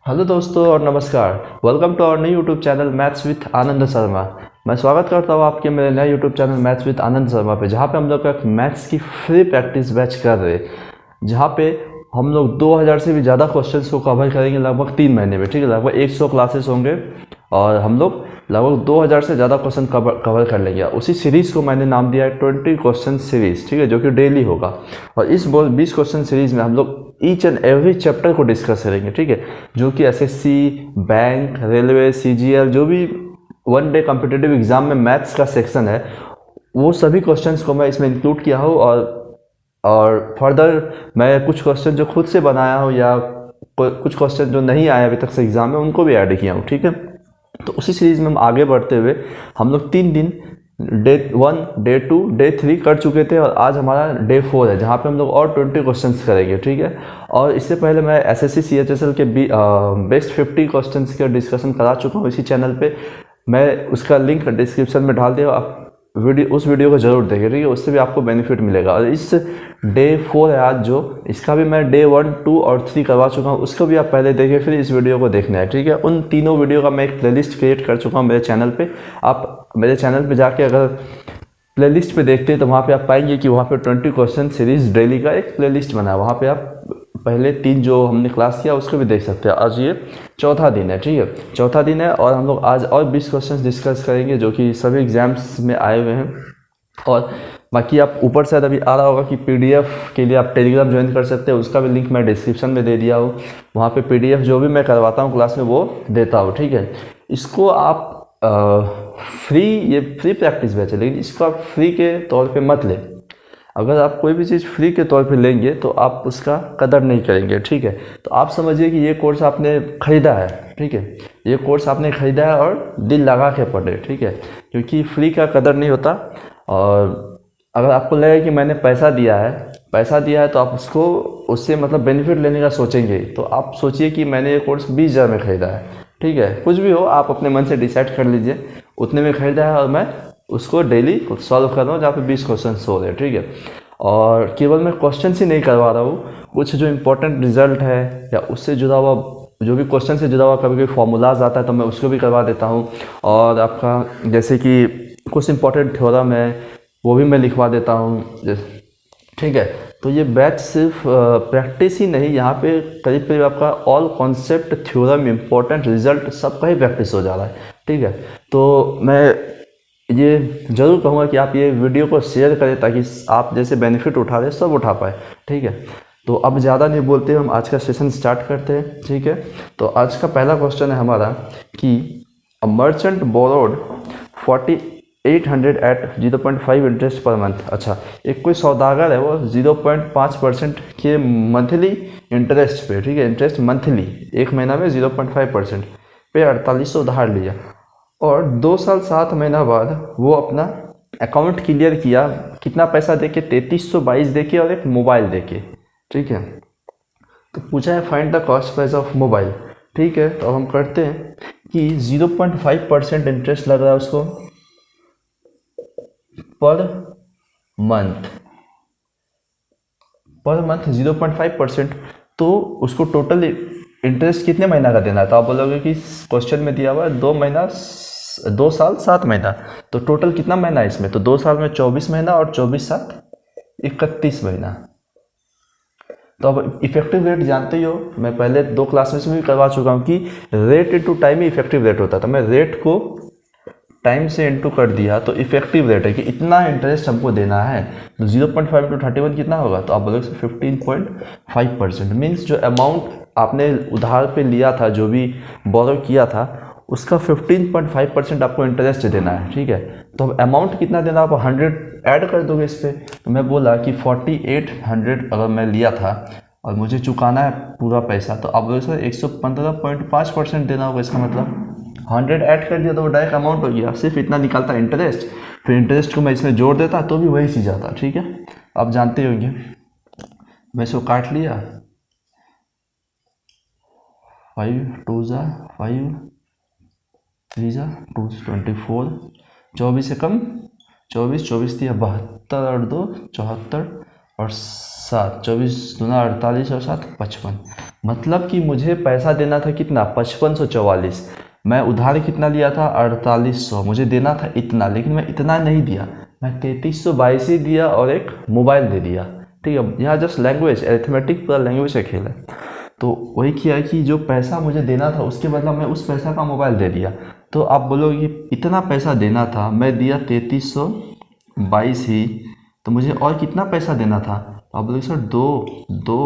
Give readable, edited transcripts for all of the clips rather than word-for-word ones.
Hello दोस्तों और नमस्कार। Welcome to our new YouTube channel maths with Anand Sharma. मैं स्वागत करता हूँ आपके मेरे नए YouTube channel maths with Anand Sharma पे, जहाँ पे हम लोग एक मैथ्स की फ्री प्रैक्टिस बैच कर रहे हैं, जहाँ पे हम लोग 2000 से भी ज़्यादा क्वेश्चंस को कवर करेंगे लगभग 3 महीने में। ठीक है, लगभग 100 क्लासेस होंगे और हम लोग लगभग 2000 से ज़्यादा क्वेश्चन कवर कर लेंगे। उसी सीरीज़ को मैंने नाम दिया है 20 क्वेश्चन सीरीज़। ठीक है, जो कि डेली होगा। और इस 20 क्वेश्चन सीरीज़ में हम लोग ईच एंड एवरी चैप्टर को डिस्कस करेंगे। ठीक है, जो कि एसएससी, बैंक, रेलवे, सीजीएल, जो भी वन डे कॉम्पिटिटिव एग्जाम में मैथ्स का सेक्शन है, वो सभी क्वेश्चंस को मैं इसमें इंक्लूड किया हूँ। और फर्दर मैं कुछ क्वेश्चन जो खुद से बनाया हूँ या कुछ क्वेश्चन जो नहीं आए अभी तक से एग्जाम में, उनको भी ऐड किया हूँ। ठीक है, तो उसी सीरीज़ में हम आगे बढ़ते हुए हम लोग 3 दिन डे 1, डे 2, डे 3 कर चुके थे और आज हमारा डे 4 है, जहाँ पे हम लोग और 20 क्वेश्चंस करेंगे। ठीक है, और इससे पहले मैं एसएससी सीएचएसएल के बेस्ट 50 क्वेश्चंस का डिस्कशन करा चुका हूँ इसी चैनल पे। मैं उसका लिंक डिस्क्रिप्शन में डाल दिया, आप उस वीडियो को जरूर देखें। ठीक है, उससे भी आपको बेनिफिट मिलेगा। और इस डे 4 है आज, जो इसका भी मैं डे 1, 2 और 3 करवा चुका हूँ, उसको भी आप पहले देखें फिर इस वीडियो को देखना है। ठीक है, उन तीनों वीडियो का मैं एक प्लेलिस्ट क्रिएट कर चुका हूँ मेरे चैनल पे। आप मेरे चैनल पे जाके अगर प्लेलिस्ट पे देखते हैं तो वहाँ पे आप पाएंगे कि वहाँ पे 20 क्वेश्चन सीरीज डेली का एक प्लेलिस्ट बना है। वहाँ पे आप पहले 3 जो हमने क्लास किया उसको भी देख सकते हैं। आज ये चौथा दिन है। ठीक है, चौथा दिन है और हम लोग आज और 20 क्वेश्चन डिस्कस करेंगे जो कि सभी एग्जाम्स में आए हुए हैं। और बाकी आप ऊपर से अभी आ रहा होगा कि पीडीएफ के लिए आप टेलीग्राम ज्वाइन कर सकते हैं, उसका भी लिंक मैं डिस्क्रिप्शन में दे दिया हूँ। वहाँ पे पीडीएफ जो भी मैं करवाता हूँ क्लास में वो देता हूँ। ठीक है, इसको आप ये फ्री प्रैक्टिस बैच है, लेकिन इसको आप फ्री के तौर पे मत लें। अगर आप कोई भी चीज़ फ्री के तौर पे लेंगे तो आप उसका कदर नहीं करेंगे। ठीक है, तो आप समझिए कि ये कोर्स आपने ख़रीदा है। ठीक है, ये कोर्स आपने ख़रीदा है और दिल लगा के पढ़े। ठीक है, क्योंकि फ्री का कदर नहीं होता। और अगर आपको लगे कि मैंने पैसा दिया है तो आप उससे मतलब बेनिफिट लेने का सोचेंगे, तो आप सोचिए कि मैंने ये कोर्स 20,000 में ख़रीदा है। ठीक है, कुछ भी हो आप अपने मन से डिसाइड कर लीजिए, उतने में ख़रीदा है और मैं उसको डेली सॉल्व कर रहा हूँ, जहाँ पे 20 क्वेश्चन हो रहे हैं। ठीक है, और केवल मैं क्वेश्चन ही नहीं करवा रहा हूँ, कुछ जो इंपॉर्टेंट रिजल्ट है या उससे जुड़ा हुआ जो भी क्वेश्चन से जुड़ा हुआ कभी कोई फॉर्मूलाज आता है तो मैं उसको भी करवा देता हूँ। और आपका जैसे कि कुछ इंपॉर्टेंट थ्योरम है वो भी मैं लिखवा देता हूँ। ठीक है, तो ये बैच सिर्फ प्रैक्टिस ही नहीं, यहाँ पे करीब करीब आपका all concept, theorem, important result सबका ही प्रैक्टिस हो जा रहा है। ठीक है, तो मैं ये ज़रूर कहूँगा कि आप ये वीडियो को शेयर करें ताकि आप जैसे बेनिफिट उठा रहे सब उठा पाए। ठीक है, तो अब ज़्यादा नहीं बोलते, हम आज का सेशन स्टार्ट करते हैं। ठीक है, तो आज का पहला क्वेश्चन है हमारा कि a merchant borrowed 4800 at 0.5 interest पर मंथ। अच्छा, एक कोई सौदागर है वो 0.5% के मंथली इंटरेस्ट पे, ठीक है, इंटरेस्ट मंथली एक महीना में 0.5% पे 4800 उधार लिया और 2 साल 7 महीना बाद वो अपना अकाउंट क्लियर किया। कितना पैसा देके? 3322 देके और एक मोबाइल देके। ठीक है, तो पूछा है find the cost price of mobile. ठीक है, तो हम करते हैं कि 0.5% इंटरेस्ट लग रहा है उसको पर मंथ 0.5%। तो उसको टोटल इंटरेस्ट कितने महीना का देना है? तो आप बोलोगे कि क्वेश्चन में दिया हुआ है 2 साल 7 महीना, तो टोटल कितना महीना है इसमें? तो 2 साल में 24 महीना और 24 7 31 महीना। तो अब इफेक्टिव रेट जानते ही हो, मैं पहले 2 क्लास में भी करवा चुका हूँ कि रेट इनटू टाइम ही इफेक्टिव रेट होता है। तो मैं रेट को टाइम से इंटू कर दिया तो इफेक्टिव रेट है कि इतना इंटरेस्ट हमको देना है। तो 0.5 इंटू 31 कितना होगा? तो आप बोलोगे 15.5%। मीन्स जो अमाउंट आपने उधार पे लिया था, जो भी बोरो किया था, उसका 15.5% आपको इंटरेस्ट देना है। ठीक है, तो अब अमाउंट कितना देना? आप 100 ऐड कर दोगे इस पर। तो मैं बोला कि 4800 अगर मैं लिया था और मुझे चुकाना है पूरा पैसा, तो आप बोलोगे सर 115.5% देना होगा। इसका मतलब 100 ऐड कर दिया तो वो डायरेक्ट अमाउंट हो गया, सिर्फ इतना निकालता इंटरेस्ट, फिर इंटरेस्ट को मैं इसमें जोड़ देता तो भी वही चीज़ आता। ठीक है, आप जानते होंगे। मैं इसको काट लिया, 5 2 जा 5 3 जा 2 24, 24 से कम 24 दिया 72 और 2 74 और 7, 24 दूना 48 और 7 55। मतलब कि मुझे पैसा देना था कितना, 5544। मैं उधार कितना लिया था, 4800। मुझे देना था इतना, लेकिन मैं इतना नहीं दिया, मैं 3322 ही दिया और एक मोबाइल दे दिया। ठीक है, यहाँ जस्ट लैंग्वेज, अरिथमेटिक पूरा लैंग्वेज का खेल है। तो वही किया है कि जो पैसा मुझे देना था उसके बदला मैं उस पैसा का मोबाइल दे दिया। तो आप बोलोगे इतना पैसा देना था, मैं दिया 3322 ही, तो मुझे और कितना पैसा देना था। तो आप बोलोगे सर दो दो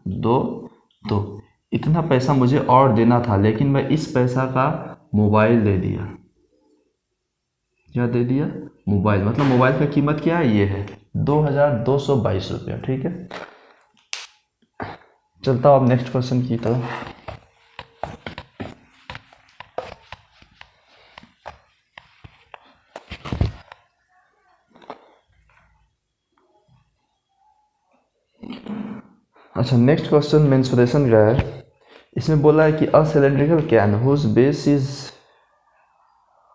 दो दो, इतना पैसा मुझे और देना था, लेकिन मैं इस पैसा का मोबाइल दे दिया। क्या दे दिया, मोबाइल। मतलब मोबाइल का कीमत क्या है, ये है 2222 रुपया। ठीक है, चलता हूँ अब नेक्स्ट क्वेश्चन की तरफ। अच्छा, नेक्स्ट क्वेश्चन मेंसुरेशन का है। इसमें बोला है कि a cylindrical can whose base is,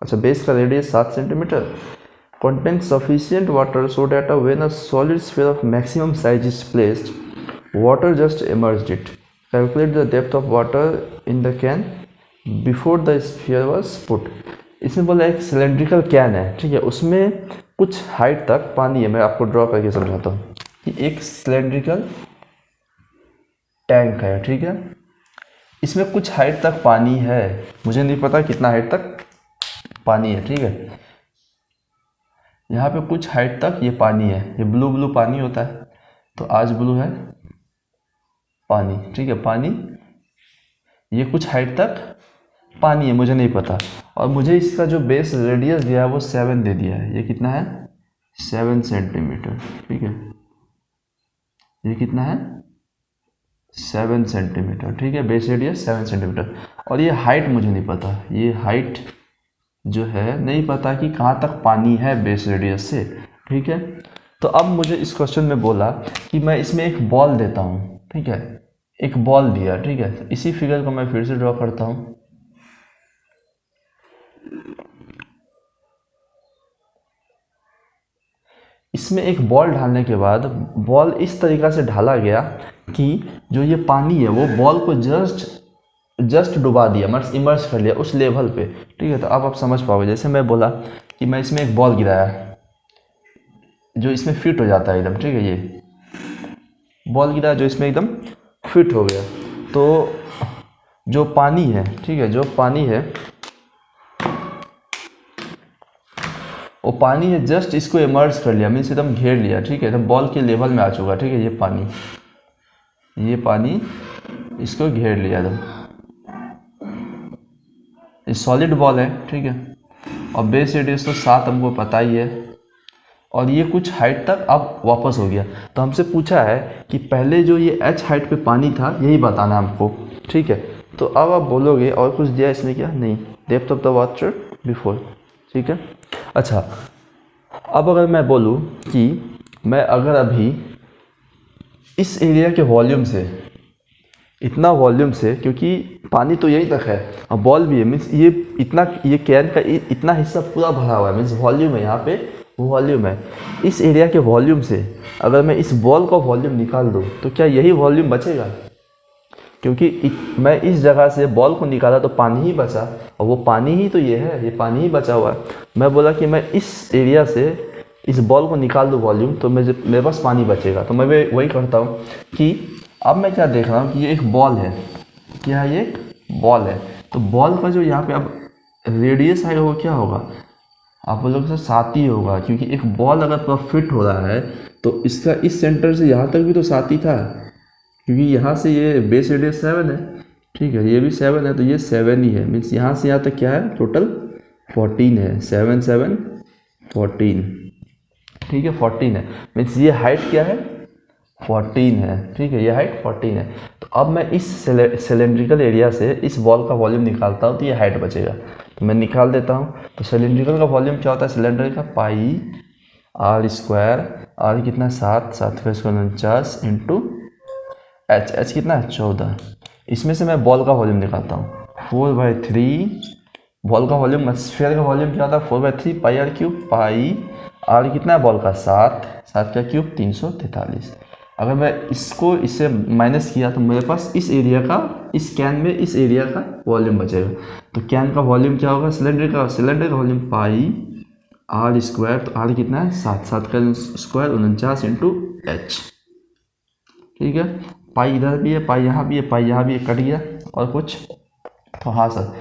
अच्छा बेस का radius 7 centimetre, contains sufficient water so that when a solid sphere of maximum size is placed, water just emerged it. Calculate the depth of water in the can before the sphere was put. इसमें बोला एक cylindrical can है, ठीक है, उसमें कुछ height तक पानी है। मैं आपको ड्रॉ करके समझाता हूँ कि एक सिलेंड्रिकल टैंक है, ठीक है, इसमें कुछ हाइट तक पानी है, मुझे नहीं पता कितना हाइट तक पानी है। ठीक है, यहाँ पे कुछ हाइट तक ये पानी है, ये ब्लू ब्लू पानी होता है, तो आज ब्लू है पानी। ठीक है, पानी, ये कुछ हाइट तक पानी है, मुझे नहीं पता। और मुझे इसका जो बेस रेडियस दिया है वो 7 दे दिया है। ये कितना है, 7 सेंटीमीटर। ठीक है, ये कितना है, 7 सेंटीमीटर। ठीक है, बेस रेडियस 7 सेंटीमीटर। और ये हाइट मुझे नहीं पता, ये हाइट जो है नहीं पता कि कहाँ तक पानी है बेस रेडियस से। ठीक है, तो अब मुझे इस क्वेश्चन में बोला कि मैं इसमें एक बॉल देता हूँ। ठीक है, एक बॉल दिया। ठीक है, तो इसी फिगर को मैं फिर से ड्रॉ करता हूँ। इसमें एक बॉल डालने के बाद बॉल इस तरीक़ा से ढाला गया कि जो ये पानी है वो बॉल को जस्ट डुबा दिया, मतलब इमर्स कर लिया उस लेवल पे। ठीक है, तो अब आप समझ पाओगे। जैसे मैं बोला कि मैं इसमें एक बॉल गिराया जो इसमें फिट हो जाता है एकदम। ठीक है, ये बॉल गिराया जो इसमें एकदम फिट हो गया, तो जो पानी है, ठीक है, जो पानी है वो पानी है जस्ट इसको इमर्स कर लिया, मीन्स एकदम घेर लिया। ठीक है, एकदम बॉल के लेवल में आ चुका। ठीक है, ये पानी इसको घेर लिया एकदम। ये सॉलिड बॉल है। ठीक है, और बेस रेडियस तो 7 हमको पता ही है, और ये कुछ हाइट तक अब वापस हो गया। तो हमसे पूछा है कि पहले जो ये h हाइट पे पानी था यही बताना हमको। ठीक है, तो अब आप बोलोगे और कुछ दिया इसमें क्या, नहीं, depth of the water before. ठीक है, अच्छा, अब अगर मैं बोलूँ कि मैं अगर अभी इस एरिया के वॉल्यूम से, इतना वॉल्यूम से, क्योंकि पानी तो यहीं तक है और बॉल भी है, मीन्स ये इतना, ये कैन का इतना हिस्सा पूरा भरा हुआ है, मीन्स वॉल्यूम है, यहाँ पे वॉल्यूम है। इस एरिया के वॉल्यूम से अगर मैं इस बॉल का वॉल्यूम निकाल दूँ तो क्या यही वॉल्यूम बचेगा? क्योंकि मैं इस जगह से बॉल को निकाला तो पानी ही बचा, और वो पानी ही तो ये है, ये पानी ही बचा हुआ है। मैं बोला कि मैं इस एरिया से इस बॉल को निकाल दूँ वॉल्यूम, तो मेरे पास पानी बचेगा। तो मैं वही करता हूँ कि अब मैं क्या देख रहा हूँ कि ये एक बॉल है, क्या है, ये एक बॉल है। तो बॉल का जो यहाँ पे अब रेडियस आएगा वो क्या होगा, आप बोलोगे सर 7 ही होगा, क्योंकि एक बॉल अगर पूरा फिट हो रहा है तो इसका इस सेंटर से यहाँ तक भी तो 7 ही था, क्योंकि यहाँ से ये बेस रेडियस 7 है। ठीक है, ये भी 7 है, तो ये 7 ही है, मीन्स यहाँ से यहाँ तक क्या है, टोटल 14 है। 7 7 14। ठीक है, 14 है, मीन्स ये हाइट क्या है, 14 है। ठीक है, ये हाइट 14 है। तो अब मैं इस सिलेंड्रिकल एरिया से इस बॉल का वॉल्यूम निकालता हूँ तो ये हाइट बचेगा, तो मैं निकाल देता हूँ। तो सिलेंड्रिकल का वॉल्यूम क्या होता है, सिलेंडर का पाई आर स्क्वायर, आर कितना 7 7 का स्क्वायर 49 इंटू एच कितना है 14। इसमें से मैं बॉल का वॉल्यूम निकालता हूँ 4/3। बॉल का वॉल्यूम, स्फीयर का वॉल्यूम क्या होता है 4/3 पाई आर क्यूब, पाई आर कितना है बॉल का 7 7 का क्यूब 343। अगर मैं इसको इससे माइनस किया तो मेरे पास इस एरिया का, इस कैन में इस एरिया का वॉल्यूम बचेगा। तो कैन का वॉल्यूम क्या होगा, सिलेंडर का वॉल्यूम पाई आर स्क्वायर। तो आर कितना है 7, 7 का स्क्वायर 49 इंटू एच। ठीक है, पाई इधर भी है, पाई यहाँ भी है, पाई यहाँ भी है, कट गया। और कुछ तो हाँ सर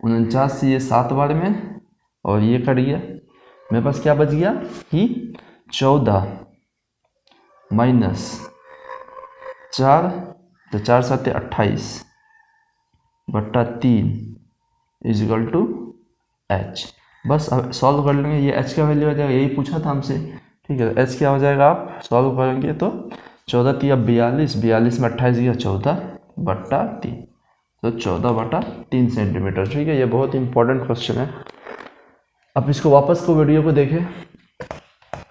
49 से ये 7 बार में और ये कट गया। मेरे पास क्या बच गया कि 14 माइनस 4, तो 4 7 28 बट्टा 3 इज इक्वल टू एच। बस अब सॉल्व कर लेंगे, ये एच का वैल्यू आ जाएगा, यही पूछा था हमसे। ठीक है, एच क्या हो जाएगा, आप सॉल्व करेंगे तो 14 3 42, 42 में 28 गया 14 बट्टा 3, तो 14 बटा 3 सेंटीमीटर। ठीक है, ये बहुत इंपॉर्टेंट क्वेश्चन है। अब इसको वापस को वीडियो को देखें,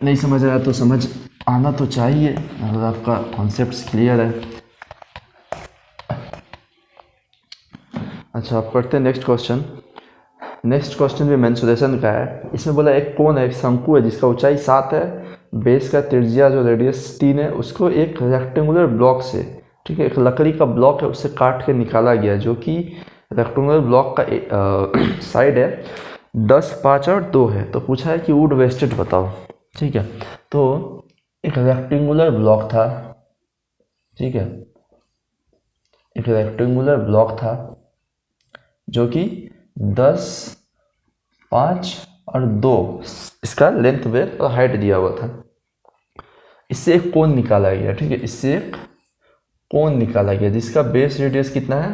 नहीं समझ आया तो समझ आना तो चाहिए अगर आपका कॉन्सेप्ट क्लियर है। अच्छा, आप करते हैं नेक्स्ट क्वेश्चन। नेक्स्ट क्वेश्चन भी मेंसुरेशन का है। इसमें बोला एक कोन है, एक शंकु है जिसका ऊंचाई 7 है, बेस का त्रिज्या जो रेडियस 3 है, उसको एक रेक्टेंगुलर ब्लॉक से, ठीक है, एक लकड़ी का ब्लॉक है, उससे काट के निकाला गया, जो कि रेक्टेंगुलर ब्लॉक का साइड है 10, 5 और 2 है। तो पूछा है कि वुड वेस्टेज बताओ। ठीक है, तो एक रेक्टेंगुलर ब्लॉक था, ठीक है, एक रेक्टेंगुलर ब्लॉक था जो कि 10, 5 और 2 इसका लेंथ वेथ और हाइट दिया हुआ था। इससे एक कोन निकाला गया। ठीक है, इससे एक कोन निकाला गया जिसका बेस रेडियस कितना है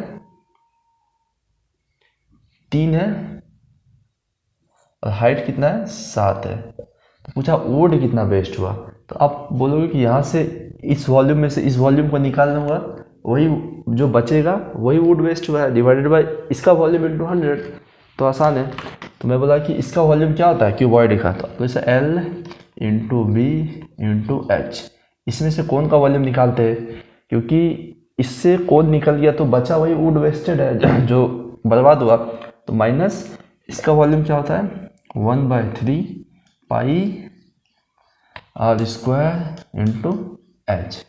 3 है और हाइट कितना है 7 है। तो पूछा वुड कितना वेस्ट हुआ। तो आप बोलोगे कि यहाँ से इस वॉल्यूम में से इस वॉल्यूम को निकाल लूँगा, वही जो बचेगा वही वुड वेस्ट हुआ है, डिवाइडेड बाय इसका वॉल्यूम इंटू 100। तो आसान है। तो मैं बोला कि इसका वॉल्यूम क्या होता है, क्यूबॉइड का, तो जैसे L into B into H. इसमें से कौन का वॉल्यूम निकालते हैं, क्योंकि इससे कौन निकल गया तो बचा वही वुड वेस्टेड है जो बर्बाद हुआ। तो माइनस इसका वॉल्यूम क्या होता है 1/3 पाई आर स्क्वायर इंटू एच।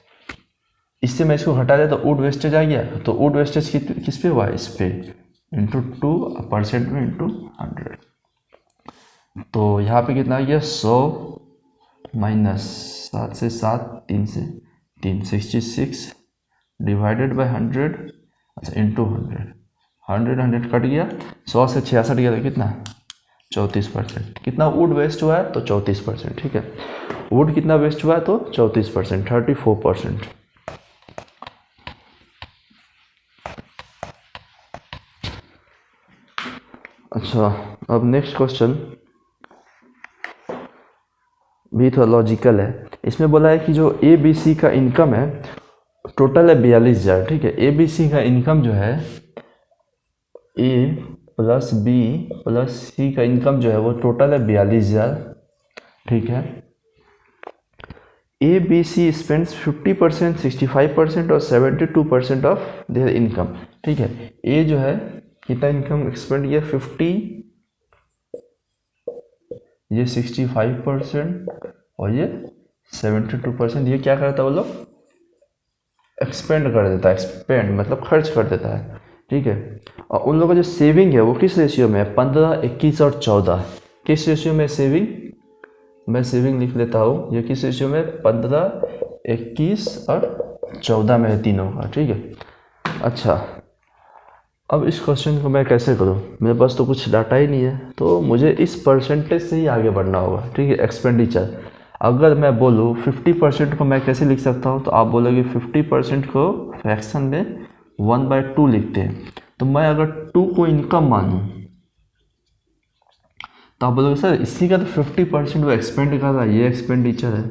इससे मैं इसको हटा दिया तो वुड वेस्टेज आ गया। तो वुड वेस्टेज किस पे हुआ, इस पे, इंटू 2% में इंटू 100। तो यहाँ पे कितना आ गया 100 माइनस 7 से 7, 3 से 3, 66 डिवाइडेड बाय 100, अच्छा इंटू 100 कट गया। 100 से 66 गया तो कितना 34%। कितना वुड वेस्ट हुआ है तो 34%। ठीक है, वुड कितना वेस्ट हुआ है तो 34%, 34%। अच्छा, अब नेक्स्ट क्वेश्चन भी थोड़ा लॉजिकल है। इसमें बोला है कि जो ABC का इनकम है टोटल है 42,000। ठीक है, ABC का इनकम जो है A plus B plus C का इनकम जो है वो टोटल है 42,000। ठीक है, ABC स्पेंड्स 50%, 65% और 72% ऑफ देयर इनकम। ठीक है, A जो है कितना इनकम एक्सपेंड किया 50, ये 65% और ये 72%। ये क्या करता है वो लोग एक्सपेंड कर देता है, एक्सपेंड मतलब खर्च कर देता है। ठीक है, और उन लोगों का जो सेविंग है वो किस रेशियो में है 15, 21 और 14। किस रेशियो में सेविंग, मैं सेविंग लिख लेता हूँ, ये किस रेशियो में 15, 21 और 14 में है तीनों का। ठीक है, अच्छा अब इस क्वेश्चन को मैं कैसे करूँ, मेरे पास तो कुछ डाटा ही नहीं है, तो मुझे इस परसेंटेज से ही आगे बढ़ना होगा। ठीक है, एक्सपेंडिचर अगर मैं बोलूँ 50% को मैं कैसे लिख सकता हूँ, तो आप बोलोगे 50% को फ्रैक्शन में 1/2 लिखते हैं। तो मैं अगर 2 को इनकम मानूँ तो आप बोलोगे सर इसी का तो 50% वो एक्सपेंड कर रहा है, ये एक्सपेंडिचर है,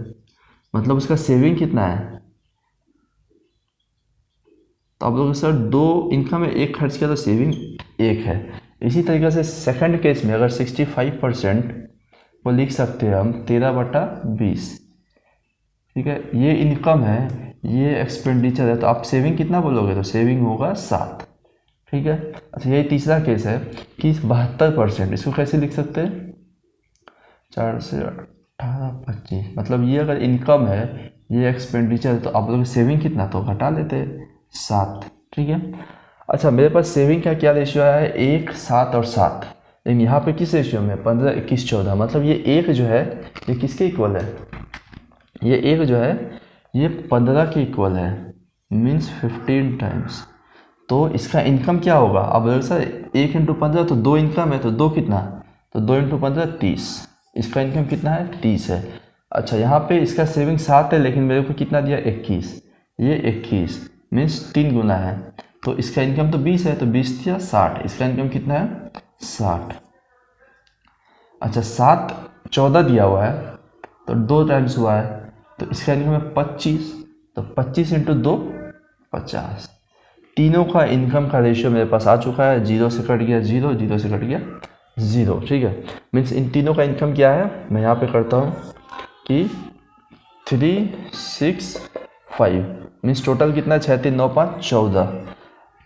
मतलब उसका सेविंग कितना है। तो आप लोग सर 2 इनकम में 1 खर्च किया तो सेविंग 1 है। इसी तरीके से सेकंड केस में अगर 65% वो लिख सकते हैं हम 13/20। ठीक है, ये इनकम है, ये एक्सपेंडिचर है, तो आप सेविंग कितना बोलोगे, तो सेविंग होगा 7। ठीक है, अच्छा यही तीसरा केस है कि 72%, इसको कैसे लिख सकते हैं 4 से 18, 25, मतलब ये अगर इनकम है ये एक्सपेंडिचर है, तो आप लोग सेविंग कितना, तो घटा लेते हैं 7, ठीक है। अच्छा मेरे पास सेविंग का क्या रेशियो आया है, 1, 7 और 7, लेकिन यहाँ पे किस रेशियो में, 15, 21, 14, मतलब ये एक जो है ये किसके इक्वल है, ये एक जो है ये 15 के इक्वल है, मीन्स 15 टाइम्स। तो इसका इनकम क्या होगा, अब बोलोगे सर 1 × 15 तो 2 इनकम है, तो 2 कितना, तो 2 × 15 30, इसका इनकम कितना है 30 है। अच्छा यहाँ पे इसका सेविंग 7 है, लेकिन मेरे को कितना दिया 21, ये 21 मीन्स 3 गुना है, तो इसका इनकम तो 20 है, तो 20 दिया 60, इसका इनकम कितना है 60। अच्छा 7, 14 दिया हुआ है, तो 2 टाइम्स हुआ है, तो इसका इनकम है 25, तो 25 × 2 50। तीनों का इनकम का रेशियो मेरे पास आ चुका है, 0 से कट गया 0, 0 से कट गया 0, ठीक है। मीन्स इन तीनों का इनकम क्या है, मैं यहाँ पे करता हूँ कि 3, 6, 5, मीन्स टोटल कितना, 6, 3, 9, 5, 14,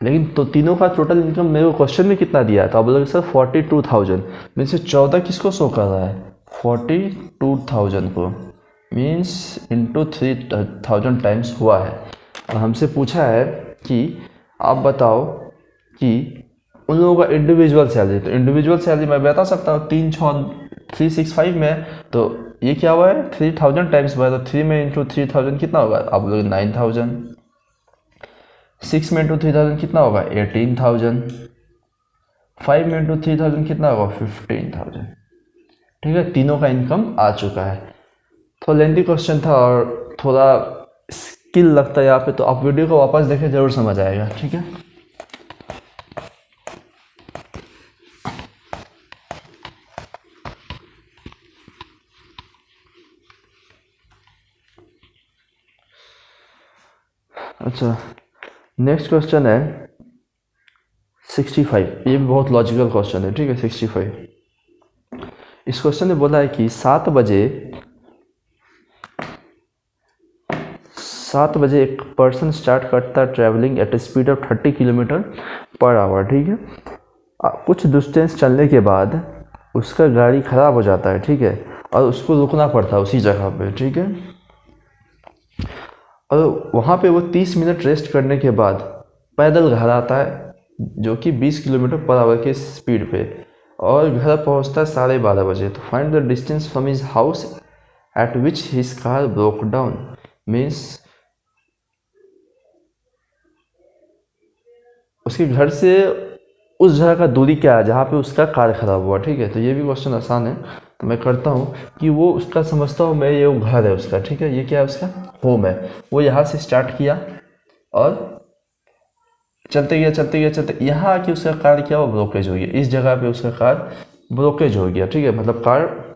लेकिन तो तीनों का टोटल इनकम मेरे को क्वेश्चन में कितना दिया है, तो आप बोलोगे सर 42,000, मीन्स 14 किसको शो कर रहा है, 42,000 को, मीन्स इंटू 3,000 टाइम्स हुआ है। और हमसे पूछा है कि आप बताओ कि उन लोगों का इंडिविजुअल सैलरी, तो इंडिविजुअल सैलरी मैं बता सकता हूँ 365 में, तो ये क्या हुआ है 3,000 टाइम्स हुआ है, तो 3 में इंटू 3,000 कितना होगा, आप लोग 9,000, 6 में इंटू 3,000 कितना होगा 18,000, 5 में इंटू 3,000 कितना होगा 15,000, ठीक है। तीनों का इनकम आ चुका है। थोड़ा लेंथी क्वेश्चन था और थोड़ा स्किल लगता है यहाँ पे, तो आप वीडियो को वापस देखें, जरूर समझ आएगा, ठीक है। अच्छा नेक्स्ट क्वेश्चन है 65, ये भी बहुत लॉजिकल क्वेश्चन है, ठीक है। 65 इस क्वेश्चन ने बोला है कि 7 बजे एक पर्सन स्टार्ट करता है travelling eight A speed of 30 km/h, ठीक है। कुछ डिस्टेंस चलने के बाद उसका गाड़ी ख़राब हो जाता है, ठीक है, और उसको रुकना पड़ता है उसी जगह पे, ठीक है। और वहाँ पे वो 30 मिनट रेस्ट करने के बाद पैदल घर आता है, जो कि 20 km/h के स्पीड पे, और घर पहुँचता है 12:30 बजे। तो find the distance from his house at which his car broke down, means उसके घर से उस जगह का दूरी क्या है जहाँ पे उसका कार खराब हुआ, ठीक है। तो ये भी क्वेश्चन आसान है, तो मैं करता हूँ कि वो उसका समझता हूँ मैं, ये वो घर है उसका, ठीक है, ये क्या है उसका होम है। वो यहाँ से स्टार्ट किया और चलते गया, यहाँ आके उसका कार क्या हुआ ब्रोकेज हो गया, इस जगह पे उसका कार ब्रोकेज हो गया, ठीक है, मतलब कार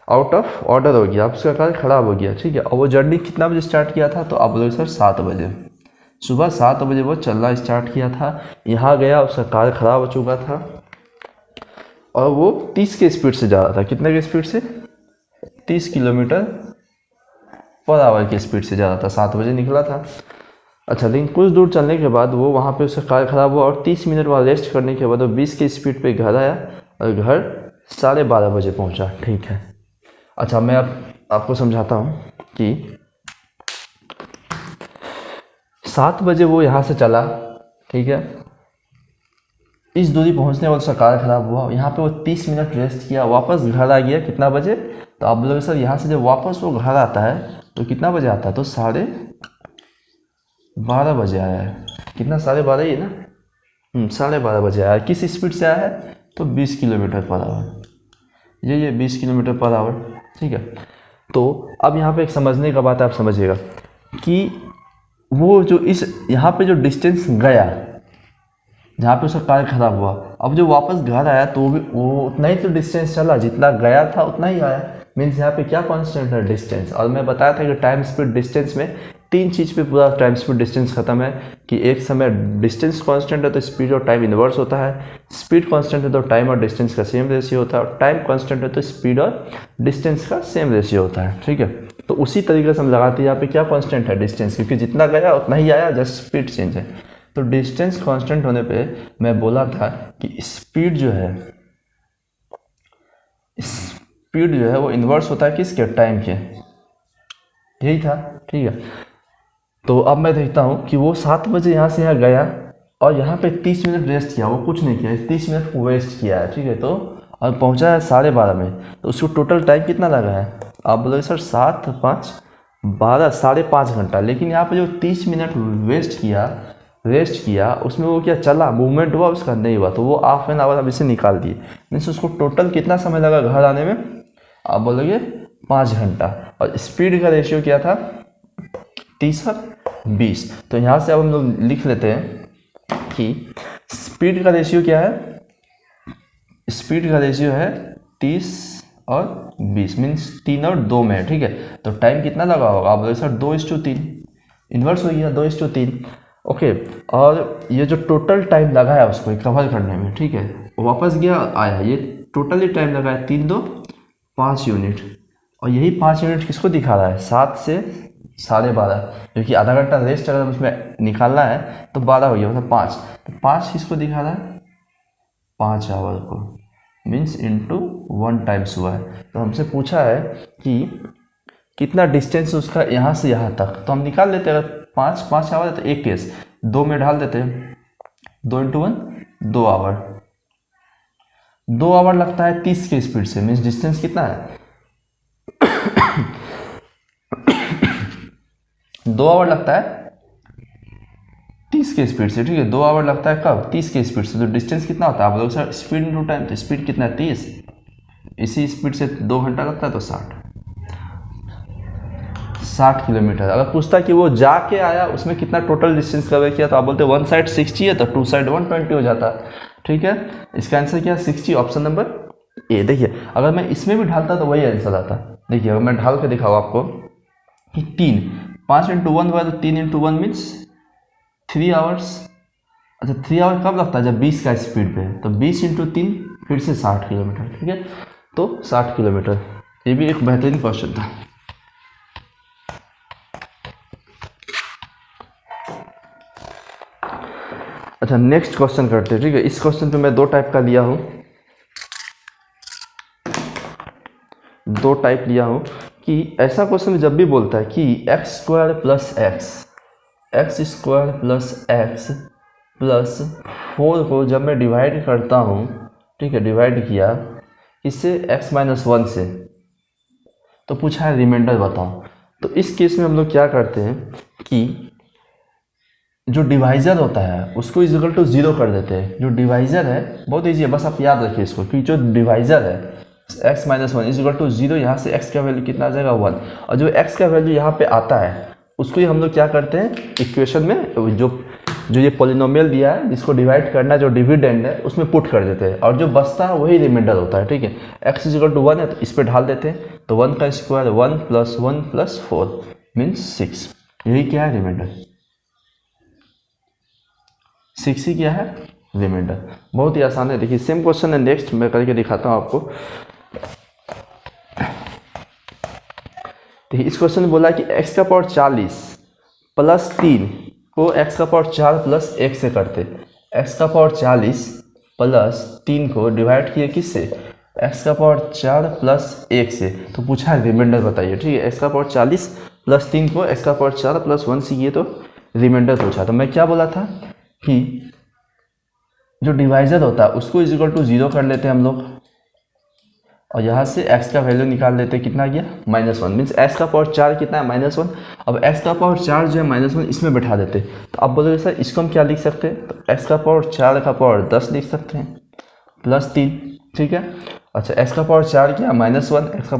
आउट ऑफ ऑर्डर हो गया, उसका कार खराब हो गया, ठीक है। और वो जर्नी कितना बजे स्टार्ट किया था, तो आप बोलोगे सर 7 बजे, सुबह 7 बजे वो चलना स्टार्ट किया था, यहाँ गया उसका कार ख़राब हो चुका था, और वो 30 के स्पीड से जा रहा था, कितने के स्पीड से 30 km/h की स्पीड से जा रहा था, 7 बजे निकला था। अच्छा लेकिन कुछ दूर चलने के बाद वो वहाँ पे उसका कार ख़राब हुआ, और 30 मिनट बाद रेस्ट करने के बाद वो 20 की स्पीड पे घर आया, और घर 12:30 बजे पहुँचा, ठीक है। अच्छा मैं अब आपको समझाता हूँ कि 7 बजे वो यहाँ से चला, ठीक है, इस दूरी पहुँचने वाला उसका कार खराब हुआ, यहाँ पे वो 30 मिनट रेस्ट किया, वापस घर आ गया, कितना बजे, तो आप बोलोगे सर यहाँ से जब वापस वो घर आता है तो कितना बजे आता है, तो 12:30 बजे आया है, कितना 12:30 ही है ना, 12:30 बजे आया। किस स्पीड से आया है, तो 20 km/h, ये 20 km/h, ठीक है। तो अब यहाँ पे एक समझने का बात आप समझिएगा कि वो जो इस यहाँ पे जो डिस्टेंस गया जहाँ पे उसका कार खराब हुआ, अब जो वापस घर आया तो वो उतना ही तो डिस्टेंस चला, जितना गया था उतना ही आया, मीन्स यहाँ पे क्या कांस्टेंट है, डिस्टेंस। और मैं बताया था कि टाइम स्पीड डिस्टेंस में 3 चीज़ पे पूरा टाइम स्पीड डिस्टेंस खत्म है, कि एक समय डिस्टेंस कांस्टेंट है तो स्पीड और टाइम इन्वर्स होता है, स्पीड कांस्टेंट है तो टाइम और डिस्टेंस का सेम रेशियो होता है, और टाइम कांस्टेंट है तो स्पीड और डिस्टेंस का सेम रेशियो होता है, ठीक है। तो उसी तरीके से हम लगाते हैं यहाँ पे क्या कांस्टेंट है, डिस्टेंस, क्योंकि जितना गया उतना ही आया, जस्ट स्पीड चेंज है। तो डिस्टेंस कांस्टेंट होने पे मैं बोला था कि स्पीड जो है वो इन्वर्स होता है किसके, टाइम के, यही था, ठीक है। तो अब मैं देखता हूँ कि वो 7 बजे यहाँ से यहाँ गया और यहाँ पे 30 मिनट रेस्ट किया, वो कुछ नहीं किया, 30 मिनट वेस्ट किया है, ठीक है। तो और पहुँचा है 12:30 में, तो उसको टोटल टाइम कितना लगा है? आप बोलोगे सर 7 5 12, 5.5 घंटा। लेकिन यहाँ पे जो 30 मिनट रेस्ट किया उसमें वो क्या चला, मूवमेंट हुआ उसका? नहीं हुआ। तो वो हाफ एन आवर हम इसे निकाल दिए, मीन्स उसको टोटल कितना समय लगा घर आने में? आप बोलोगे 5 घंटा। और स्पीड का रेशियो क्या था? 30 और 20। तो यहाँ से अब हम लोग लिख लेते हैं कि स्पीड का रेशियो क्या है? स्पीड का रेशियो है 30 और 20, मीन्स 3 और 2 में, ठीक है। तो टाइम कितना लगा होगा? आप बोलोगे सर 2:3, इन्वर्स हो गया 2:3, ओके। और ये जो टोटल टाइम लगा है उसको कवर करने में, ठीक है, वापस गया आया, ये टोटली टाइम लगा है 3 2 5 यूनिट। और यही 5 यूनिट किसको दिखा रहा है? 7 से 12:30, क्योंकि आधा घंटा रेस्ट अगर उसमें निकालना है तो 12 हो गया, मतलब 5। तो 5 किसको दिखा रहा है? 5 आवर को, मीन्स इंटू 1 टाइम्स हुआ है। तो हमसे पूछा है कि कितना डिस्टेंस उसका यहाँ से यहाँ तक, तो हम निकाल लेते हैं। अगर 5 आवर है तो एक केस 2 में ढाल देते हैं, 2 × 1 2 आवर। 2 आवर लगता है 30 के स्पीड से, मीन्स डिस्टेंस कितना है? 2 आवर लगता है 30 के स्पीड से, ठीक है। 2 आवर लगता है कब? 30 के स्पीड से। तो डिस्टेंस कितना होता है? आप लोग सर स्पीड इंटू टाइम, तो स्पीड कितना है? 30। इसी स्पीड से 2 घंटा लगता है तो 60 किलोमीटर। अगर पूछता कि वो जाके आया उसमें कितना टोटल डिस्टेंस कवर किया, तो आप बोलते वन साइड 60 है तो टू साइड 120 हो जाता, ठीक है। इसका आंसर क्या है? 60, ऑप्शन नंबर ए। देखिए अगर मैं इसमें भी ढालता तो वही आंसर आता। देखिए अगर मैं ढाल के दिखाऊँ आपको कि 5 × 1 हुआ, तो 3 × 1 मीन्स 3 आवर्स। अच्छा 3 आवर कब लगता है? जब 20 का स्पीड पे है, तो 20 × 3 फिर से 60 किलोमीटर, ठीक है। तो 60 किलोमीटर, ये भी एक बेहतरीन क्वेश्चन था। अच्छा नेक्स्ट क्वेश्चन करते हैं, ठीक है। इस क्वेश्चन पे मैं 2 टाइप का लिया हूँ, 2 टाइप लिया हूँ कि ऐसा क्वेश्चन जब भी बोलता है कि x² + x प्लस 4 को जब मैं डिवाइड करता हूँ, ठीक है, डिवाइड किया इससे x - 1 से, तो पूछा है रिमाइंडर बताओ। तो इस केस में हम लोग क्या करते हैं कि जो डिवाइज़र होता है उसको इक्वल टू 0 कर देते हैं। जो डिवाइज़र है बहुत ईजी है, बस आप याद रखिए इसको कि जो डिवाइज़र है x - 1 इक्वल टू 0, यहाँ से x का वैल्यू कितना आ जाएगा 1। और जो x का वैल्यू यहाँ पे आता है उसको ही हम लोग क्या करते हैं इक्वेशन में, जो ये पॉलिनोमियल दिया है जिसको डिवाइड करना है, जो डिविडेंड है उसमें पुट कर देते हैं, और जो बचता है वही रिमाइंडर होता है, ठीक है। x = 1 है तो इस पर ढाल देते हैं, तो 1 का स्क्वायर 1 + 1 + 4 मीन्स 6। यही क्या है? रिमाइंडर। 6 ही क्या है? रिमाइंडर। बहुत ही आसान है। देखिए सेम क्वेश्चन है, नेक्स्ट मैं करके दिखाता हूँ आपको। देखिए इस क्वेश्चन में बोला कि x⁴ + 3 को x⁴ + 1 से करते। x⁴ + 3 को डिवाइड किए किससे? x⁴ + 1 से। तो पूछा है रिमाइंडर बताइए, ठीक है। x⁴ + 3 को x⁴ + 1 से किए तो रिमाइंडर पूछा। तो मैं क्या बोला था कि जो डिवाइजर होता है उसको इक्वल टू 0 कर लेते हैं हम लोग, और यहाँ से x का वैल्यू निकाल लेते हैं, कितना गया? -1, मीन्स x⁴ कितना है? -1। अब x⁴ जो है -1 इसमें बैठा देते हैं। तो आप बोलोगे सर इसको हम क्या लिख सकते हैं? तो x⁴ 10 लिख सकते हैं + 3, ठीक है। अच्छा x⁴ क्या? -1, x⁴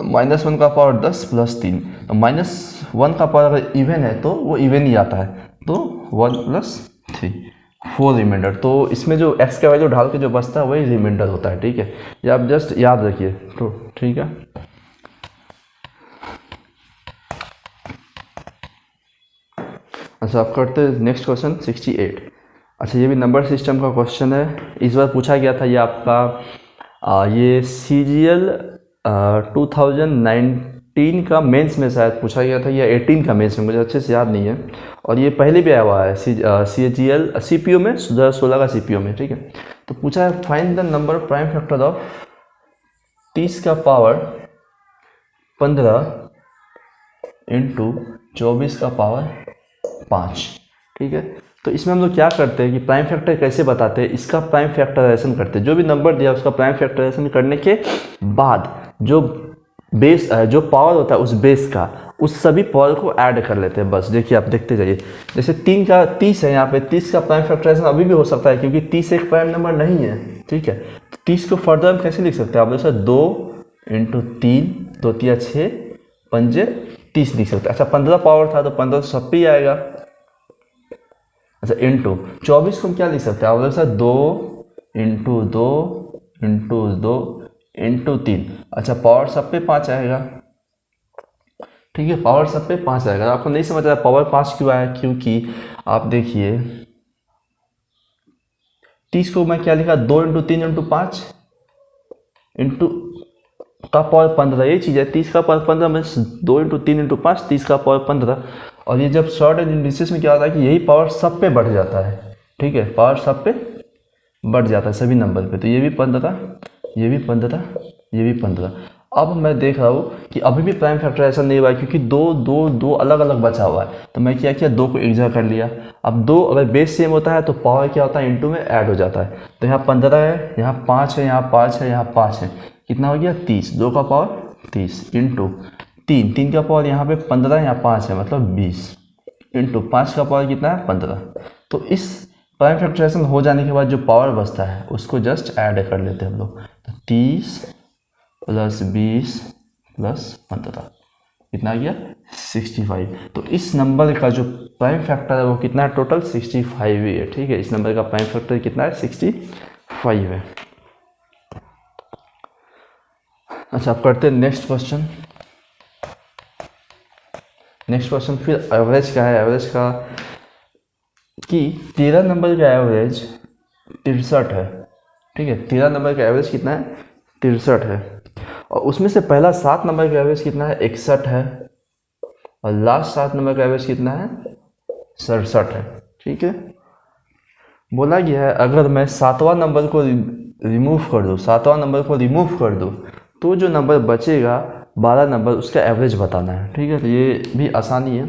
-1 का पावर 10 + 3, तो -1 का पावर अगर इवन है तो वो इवन ही आता है, तो 1 + 3 4 रिमाइंडर। तो इसमें जो x का वैल्यू ढाल के जो बचता है वही रिमाइंडर होता है, ठीक है। ये आप जस्ट याद रखिए, तो ठीक है। अच्छा आप करते हैं नेक्स्ट क्वेश्चन 68। अच्छा ये भी नंबर सिस्टम का क्वेश्चन है। इस बार पूछा गया था ये आपका ये CGL 2019 का मेंस में शायद पूछा गया था, या 18 का मेंस में, मुझे अच्छे से याद नहीं है। और ये पहले भी आया हुआ है CGL CPU में 2016 का CPU में, ठीक है। तो पूछा है find the number prime factor of 30 का पावर 15 इंटू 24 का पावर 5। ठीक है, तो इसमें हम लोग क्या करते हैं कि प्राइम फैक्टर कैसे बताते हैं, इसका प्राइम फैक्टराइजेशन करते हैं। जो भी नंबर दिया उसका प्राइम फैक्टराइजेशन करने के बाद जो बेस जो पावर होता है उस बेस का उस सभी पावर को ऐड कर लेते हैं। बस देखिए, आप देखते जाइए। जैसे 3 का 30 है, यहाँ पे 30 का प्राइम फैक्टराइजेशन अभी भी हो सकता है क्योंकि 30 एक प्राइम नंबर नहीं है। ठीक है, तो 30 को फर्दर हम कैसे लिख सकते हैं? आप जैसे 2 इंटू 3, 2 तिया 6, 5 30 लिख सकते हैं। अच्छा, 15 पावर था तो 15 तो सब पे ही आएगा। अच्छा, इंटू 24 को हम क्या लिख सकते हैं? आप जैसे 2 इंटू 2 इंटू 2 इंटू 3। अच्छा, पावर सब पे 5 आएगा। ठीक है, पावर सब पे 5 आएगा। आपको नहीं समझ रहा पावर 5 क्यों आया? क्योंकि आप देखिए 30 को मैं क्या लिखा? 2 इंटू 3 इंटू 5 इंटू का पावर 15। ये चीज़ है, 30 का पावर 15 में 2 इंटू 3 इंटू 5, 30 का पावर 15। और ये जब शॉर्ट एंड इंडिसेस में क्या होता है कि यही पावर सब पे बढ़ जाता है। ठीक है, पावर सब पे बढ़ जाता है सभी नंबर पे। तो ये भी 15, ये भी 15, ये भी 15। अब मैं देख रहा हूँ कि अभी भी प्राइम फैक्टराइजेशन नहीं हुआ है क्योंकि दो अलग अलग बचा हुआ है। तो मैं क्या किया? 2 को एक जगह कर लिया। अब 2 अगर बेस सेम होता है तो पावर क्या होता है? इंटू में ऐड हो जाता है। तो यहाँ 15 है, यहाँ 5 है, यहाँ 5 है, यहाँ 5 है। कितना हो गया? 30। 2 का पावर 30 इंटू 3 का पावर यहाँ पे 15, यहाँ 5 है मतलब 20 इंटू 5 का पावर कितना है? 15। तो इस प्राइम फैक्टराइजेशन हो जाने के बाद जो पावर बचता है उसको जस्ट ऐड कर लेते हैं हम लोग। तो 30 प्लस 20 प्लस 15 कितना आ गया? 65। तो इस नंबर का जो प्राइम फैक्टर है वो कितना है? टोटल 65 ही है। ठीक है, इस नंबर का प्राइम फैक्टर कितना है? 65 है। अच्छा, आप करते हैं नेक्स्ट क्वेश्चन। नेक्स्ट क्वेश्चन फिर एवरेज का है। एवरेज का कि 13 नंबर का एवरेज 63 है। ठीक है, 13 नंबर का एवरेज कितना है? 63 है। और उसमें से पहला 7 नंबर का एवरेज कितना है? 61 है। और लास्ट 7 नंबर का एवरेज कितना है? 67 है। ठीक है, बोला गया है अगर मैं 7वां नंबर को रिमूव कर दूँ, 7वां नंबर को रिमूव कर दूँ तो जो नंबर बचेगा 12 नंबर, उसका एवरेज बताना है। ठीक है, तो ये भी आसानी है।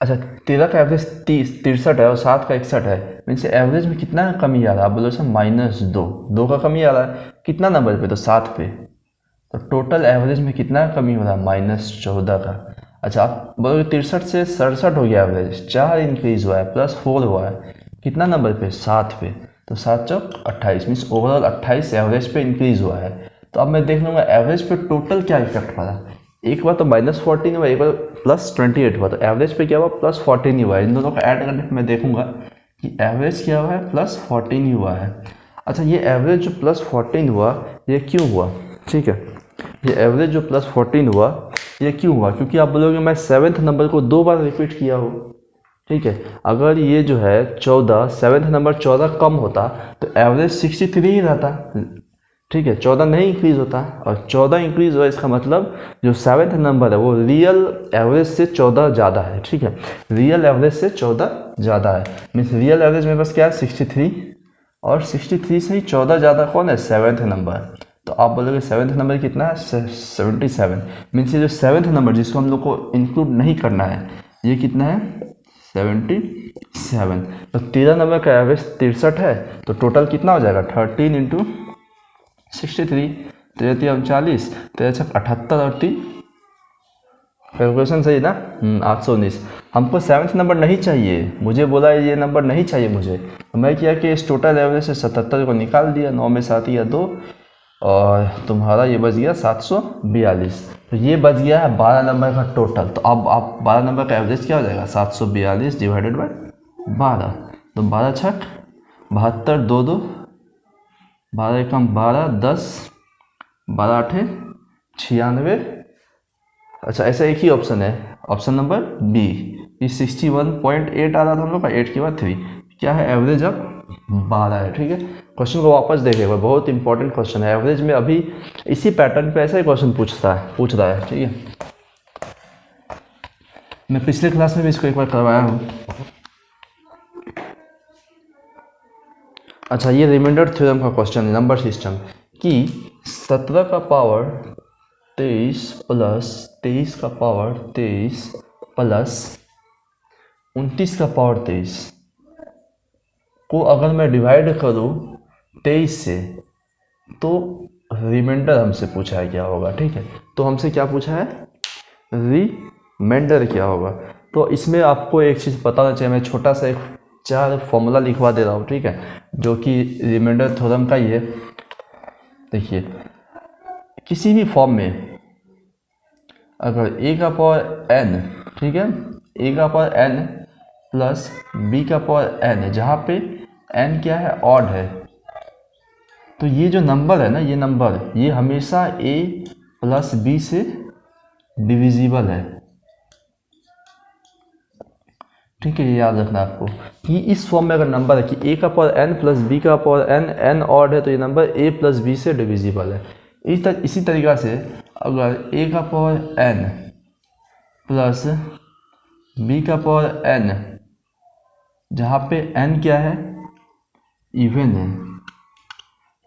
अच्छा, 13 का एवरेज 63 है और 7 का 61 है। मीन्स एवरेज में कितना कमी आ रहा है? आप बोलो सर -2 का कमी आ रहा है। कितना नंबर पे? तो 7 पे। तो टोटल एवरेज में कितना कमी हो रहा है? -14 का। अच्छा, आप बोलोगे 63 से 67 हो गया एवरेज, 4 इंक्रीज हुआ है, +4 हुआ है। कितना नंबर पे? 7 पे। तो 7 चौक 28, मीन्स ओवरऑल 28 एवरेज पे इंक्रीज हुआ है। तो अब मैं देख लूँगा एवरेज पे टोटल क्या इफेक्ट पड़ा। एक बार तो -14 हुआ, एक बार +28 हुआ। तो एवरेज पे क्या हुआ? +14 ही हुआ है। इन दोनों को ऐड करने पे मैं देखूंगा कि एवरेज क्या हुआ है? +14 ही हुआ है। अच्छा, ये एवरेज जो +14 हुआ ये क्यों हुआ? ठीक है, ये एवरेज जो +14 हुआ ये क्यों हुआ? क्योंकि आप बोलोगे मैं 7th नंबर को 2 बार रिपीट किया हो। ठीक है, अगर ये जो है 14, 7th नंबर 14 कम होता तो एवरेज 63 ही रहता। ठीक है, 14 नहीं इंक्रीज होता और 14 इंक्रीज हुआ, इसका मतलब जो 7th नंबर है वो रियल एवरेज से 14 ज़्यादा है। ठीक है, रियल एवरेज से 14 ज़्यादा है। मीन्स रियल एवरेज मेरे पास क्या है? 63, और 63 से ही 14 ज़्यादा कौन है? 7th number. तो आप बोलोगे 7th नंबर कितना है? 77। मीन्स ये जो 7th नंबर जिसको हम लोग को इंक्लूड नहीं करना है ये कितना है? 77। तो 13 नंबर का एवरेज 63 है तो टोटल कितना हो जाएगा? 13 इंटू 63, 13 40, 13 78 और 3 कैलकुलेशन सही ना? 819। हमको 7th नंबर नहीं चाहिए, मुझे बोला ये नंबर नहीं चाहिए मुझे। तो मैं किया कि इस टोटल एवरेज से 77 को निकाल दिया, 9 में 7 या 2, और तुम्हारा ये बच गया 742। तो ये बच गया है 12 नंबर का टोटल। तो अब आप 12 नंबर का एवरेज क्या हो जाएगा? 742 डिवाइडेड बाय 12। तो 12 छक 72, 2 2, 12 एकम 12, 10, 12 8 96। अच्छा, ऐसा एक ही ऑप्शन है, ऑप्शन नंबर बी। ये 61.8 आ रहा था हम लोग का, 8 के बाद 3 क्या है? एवरेज अब 12 है। ठीक है, क्वेश्चन को वापस देखेगा, बहुत इंपॉर्टेंट क्वेश्चन है। एवरेज में अभी इसी पैटर्न पे ऐसा ही क्वेश्चन पूछ रहा है। ठीक है, मैं पिछले क्लास में भी इसको एक बार करवाया हूँ। अच्छा, ये रिमाइंडर थ्योरम का क्वेश्चन है, नंबर सिस्टम कि 17 का पावर 23 प्लस 23 का पावर 23 प्लस 29 का पावर 23 को अगर मैं डिवाइड करूँ 23 से तो रिमाइंडर हमसे पूछा है क्या होगा। ठीक है, तो हमसे क्या पूछा है, रिमाइंडर क्या होगा। तो इसमें आपको एक चीज़ पता होना चाहिए, मैं छोटा सा एक 4 फॉर्मूला लिखवा दे रहा हूँ। ठीक है, जो कि रिमाइंडर थ्योरम का ही है। देखिए, किसी भी फॉर्म में अगर a का पावर n, ठीक है, a का पावर n प्लस b का पावर n, जहाँ पे n क्या है, ऑड है, तो ये जो नंबर है ना, ये नंबर ये हमेशा a प्लस b से डिविजिबल है। ठीक है, ये याद रखना आपको कि इस फॉर्म में अगर नंबर है कि a का पावर n प्लस b का पावर n ऑड है, तो ये नंबर a प्लस b से डिविजिबल है। इसी तरीक़ा से अगर a का पावर n प्लस b का पावर n, जहाँ पे n क्या है, इवन है,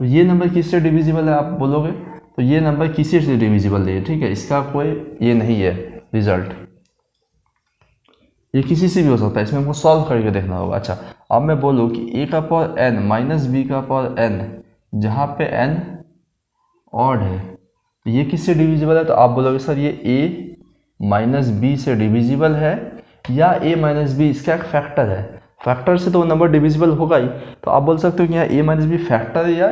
तो ये नंबर किससे डिविजिबल है आप बोलोगे, तो ये नंबर किसी से डिविजिबल है। ठीक है, इसका कोई ये नहीं है रिजल्ट, ये किसी से भी हो सकता है, इसमें हमको सॉल्व करके देखना होगा। अच्छा, अब मैं बोलूँ कि a का पावर n माइनस b का पावर n, जहाँ पे n ऑड है, तो ये किससे डिविजिबल है, तो आप बोलोगे सर ये a माइनस b से डिविजिबल है, या a माइनस b इसका एक फैक्टर है, फैक्टर से तो वो नंबर डिविजिबल होगा ही। तो आप बोल सकते हो कि यहाँ a माइनस बी फैक्टर है या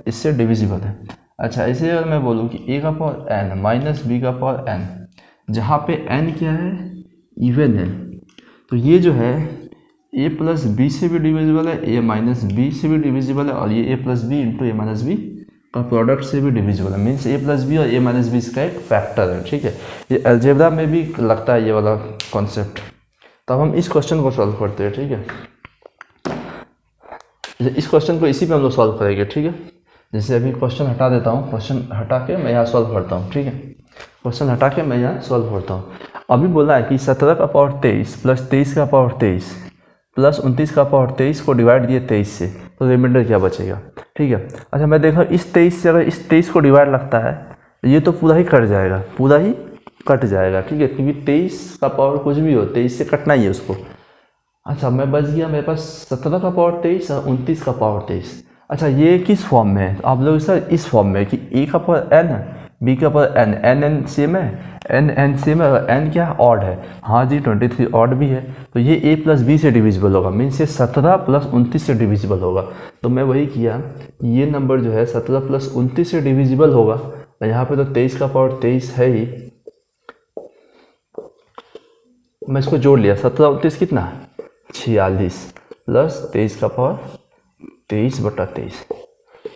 इससे डिविजिबल है। अच्छा, इसे अगर मैं बोलूँ कि a का पावर n माइनस b का पावर n, जहाँ पे n क्या है, इवन है, तो ये जो है a प्लस बी से भी डिविजिबल है, a माइनस बी से भी डिविजिबल है, और ये a plus B into A minus B का प्रोडक्ट से भी डिविजिबल है। मीन्स a प्लस बी और a माइनस बी इसका एक फैक्टर है। ठीक है, ये अलजेब्रा में भी लगता है ये वाला कॉन्सेप्ट। तो अब हम इस क्वेश्चन को सॉल्व करते हैं। ठीक है, इस क्वेश्चन को इसी पे हम लोग सॉल्व करेंगे। ठीक है, जैसे अभी क्वेश्चन हटा देता हूँ, क्वेश्चन हटा के मैं यहाँ सॉल्व करता हूँ। ठीक है, क्वेश्चन हटा के मैं यहाँ सॉल्व करता हूँ। अभी बोला है कि 17 का पावर 23 प्लस 23 का पावर 23 प्लस 29 का पावर 23 को डिवाइड दिए 23 से, तो रिमाइंडर क्या बचेगा। ठीक है, अच्छा मैं देख रहा हूँ इस 23 से अगर इस 23 को डिवाइड लगता है, ये तो पूरा ही कट जाएगा, पूरा ही कट जाएगा। ठीक है, क्योंकि 23 का पावर कुछ भी हो, 23 से कटना ही है उसको। अच्छा, मैं बच गया, मेरे पास 17 का पावर 23 और 29 का पावर 23। अच्छा, ये किस फॉर्म में है, आप लोग सर इस फॉर्म में कि a का पावर n b का पावर n सेम है, n सेम है, और n क्या है, ऑड है। हाँ जी, 23 ऑड भी है, तो ये a प्लस बी से डिविजिबल होगा, मीन्स ये 17 प्लस 29 से डिविजिबल होगा। तो मैं वही किया, ये नंबर जो है 17 प्लस 29 से डिविजिबल होगा, और यहाँ पे तो 23 का पावर 23 है ही, मैं इसको जोड़ लिया, 17 29 कितना है, 46 प्लस 23 का पावर 23/23।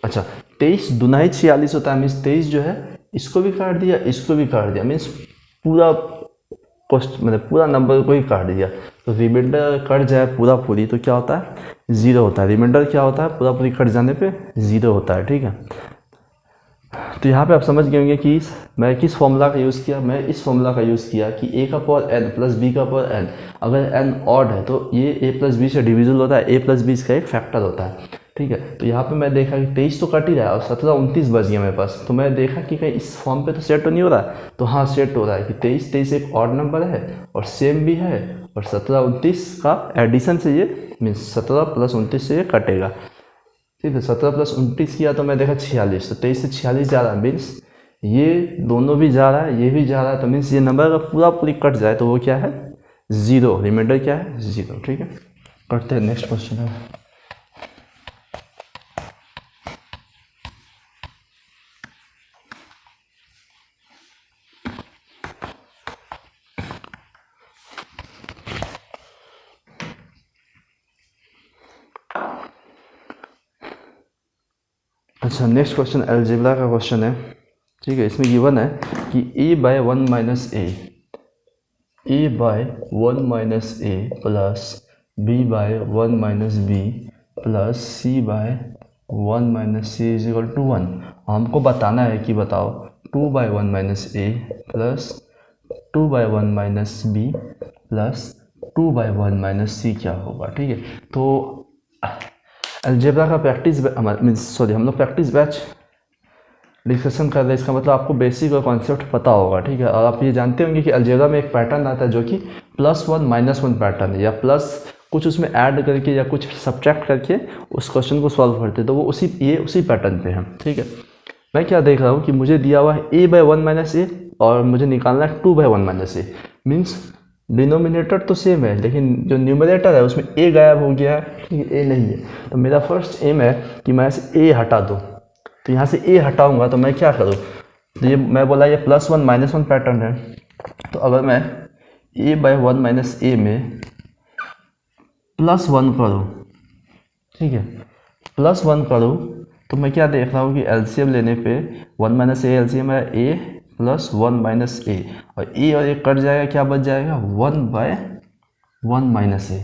अच्छा, 23 दूना ही 46 होता है, मीन्स 23 जो है इसको भी काट दिया, इसको भी काट दिया, मीन्स पूरा मतलब पूरा नंबर को ही काट दिया, तो रिमाइंडर कट जाए पूरा पूरी तो क्या होता है, 0 होता है। रिमाइंडर क्या होता है, पूरा पूरी कट जाने पे 0 होता है। ठीक है, तो यहाँ पे आप समझ गए होंगे कि मैं किस फॉर्मूला का यूज़ किया। मैं इस फॉर्मूला का यूज़ किया कि a का पावर n प्लस b का पावर n, अगर n ऑड है तो ये a प्लस बी से डिविजिबल होता है, a प्लस बी इसका एक फैक्टर होता है। ठीक है, तो यहाँ पे मैं देखा कि 23 तो कट ही रहा है और 17 29 बच गया मेरे पास, तो मैं देखा कि कहीं इस फॉर्म पे तो सेट तो नहीं हो रहा है, तो हाँ सेट हो रहा है कि 23 एक ऑड नंबर है और सेम भी है, और 17 29 का एडिशन से ये मीन्स 17 प्लस 29 से ये कटेगा। ठीक है, 17 प्लस 29 किया तो मैं देखा 46, तो 23 से 46 जा रहा है, मीन्स ये दोनों भी जा रहा है, ये भी जा रहा है, तो मीन्स ये नंबर अगर पूरा पूरी कट जाए तो वो क्या है, 0, रिमाइंडर क्या है, 0। ठीक है, करते हैं नेक्स्ट क्वेश्चन है। अच्छा, नेक्स्ट क्वेश्चन अलजेब्रा का क्वेश्चन है। ठीक है, इसमें गिवन है कि a by 1 minus a by 1 minus a plus b by 1 minus b plus c by 1 minus c is equal to 1। हमको बताना है कि बताओ 2 by 1 minus a plus 2 by 1 minus b plus 2 by 1 minus c क्या होगा। ठीक है, तो अलजेब्रा का प्रैक्टिस हम लोग प्रैक्टिस बैच डिस्कशन कर रहे हैं, इसका मतलब आपको बेसिक और कॉन्सेप्ट पता होगा, ठीक है। और आप ये जानते होंगे कि अलजेब्रा में एक पैटर्न आता है जो कि +1 -1 पैटर्न है, या प्लस कुछ उसमें ऐड करके या कुछ सब्ट्रैक्ट करके उस क्वेश्चन को सॉल्व करते हैं, तो वो उसी पैटर्न पे है, ठीक है। मैं क्या देख रहा हूँ कि मुझे दिया हुआ है a/1 - a और मुझे निकालना है 2/1 - a। मीन्स डिनोमिनेटर तो सेम है, लेकिन जो न्यूमरेटर है उसमें a गायब हो गया है, ठीक है, a नहीं है। तो मेरा फर्स्ट एम है कि मैं इसे a हटा दूँ। तो यहाँ से a हटाऊंगा तो मैं क्या करूँ, तो ये मैं बोला ये +1 -1 पैटर्न है। तो अगर मैं a/1 - a में +1 करूँ, ठीक है, +1 करूँ, तो मैं क्या देख रहा हूँ कि एलसीएम लेने पे 1 - a एलसीएम है a + 1 - a, और a और a कट जाएगा, क्या बच जाएगा 1/1 - a।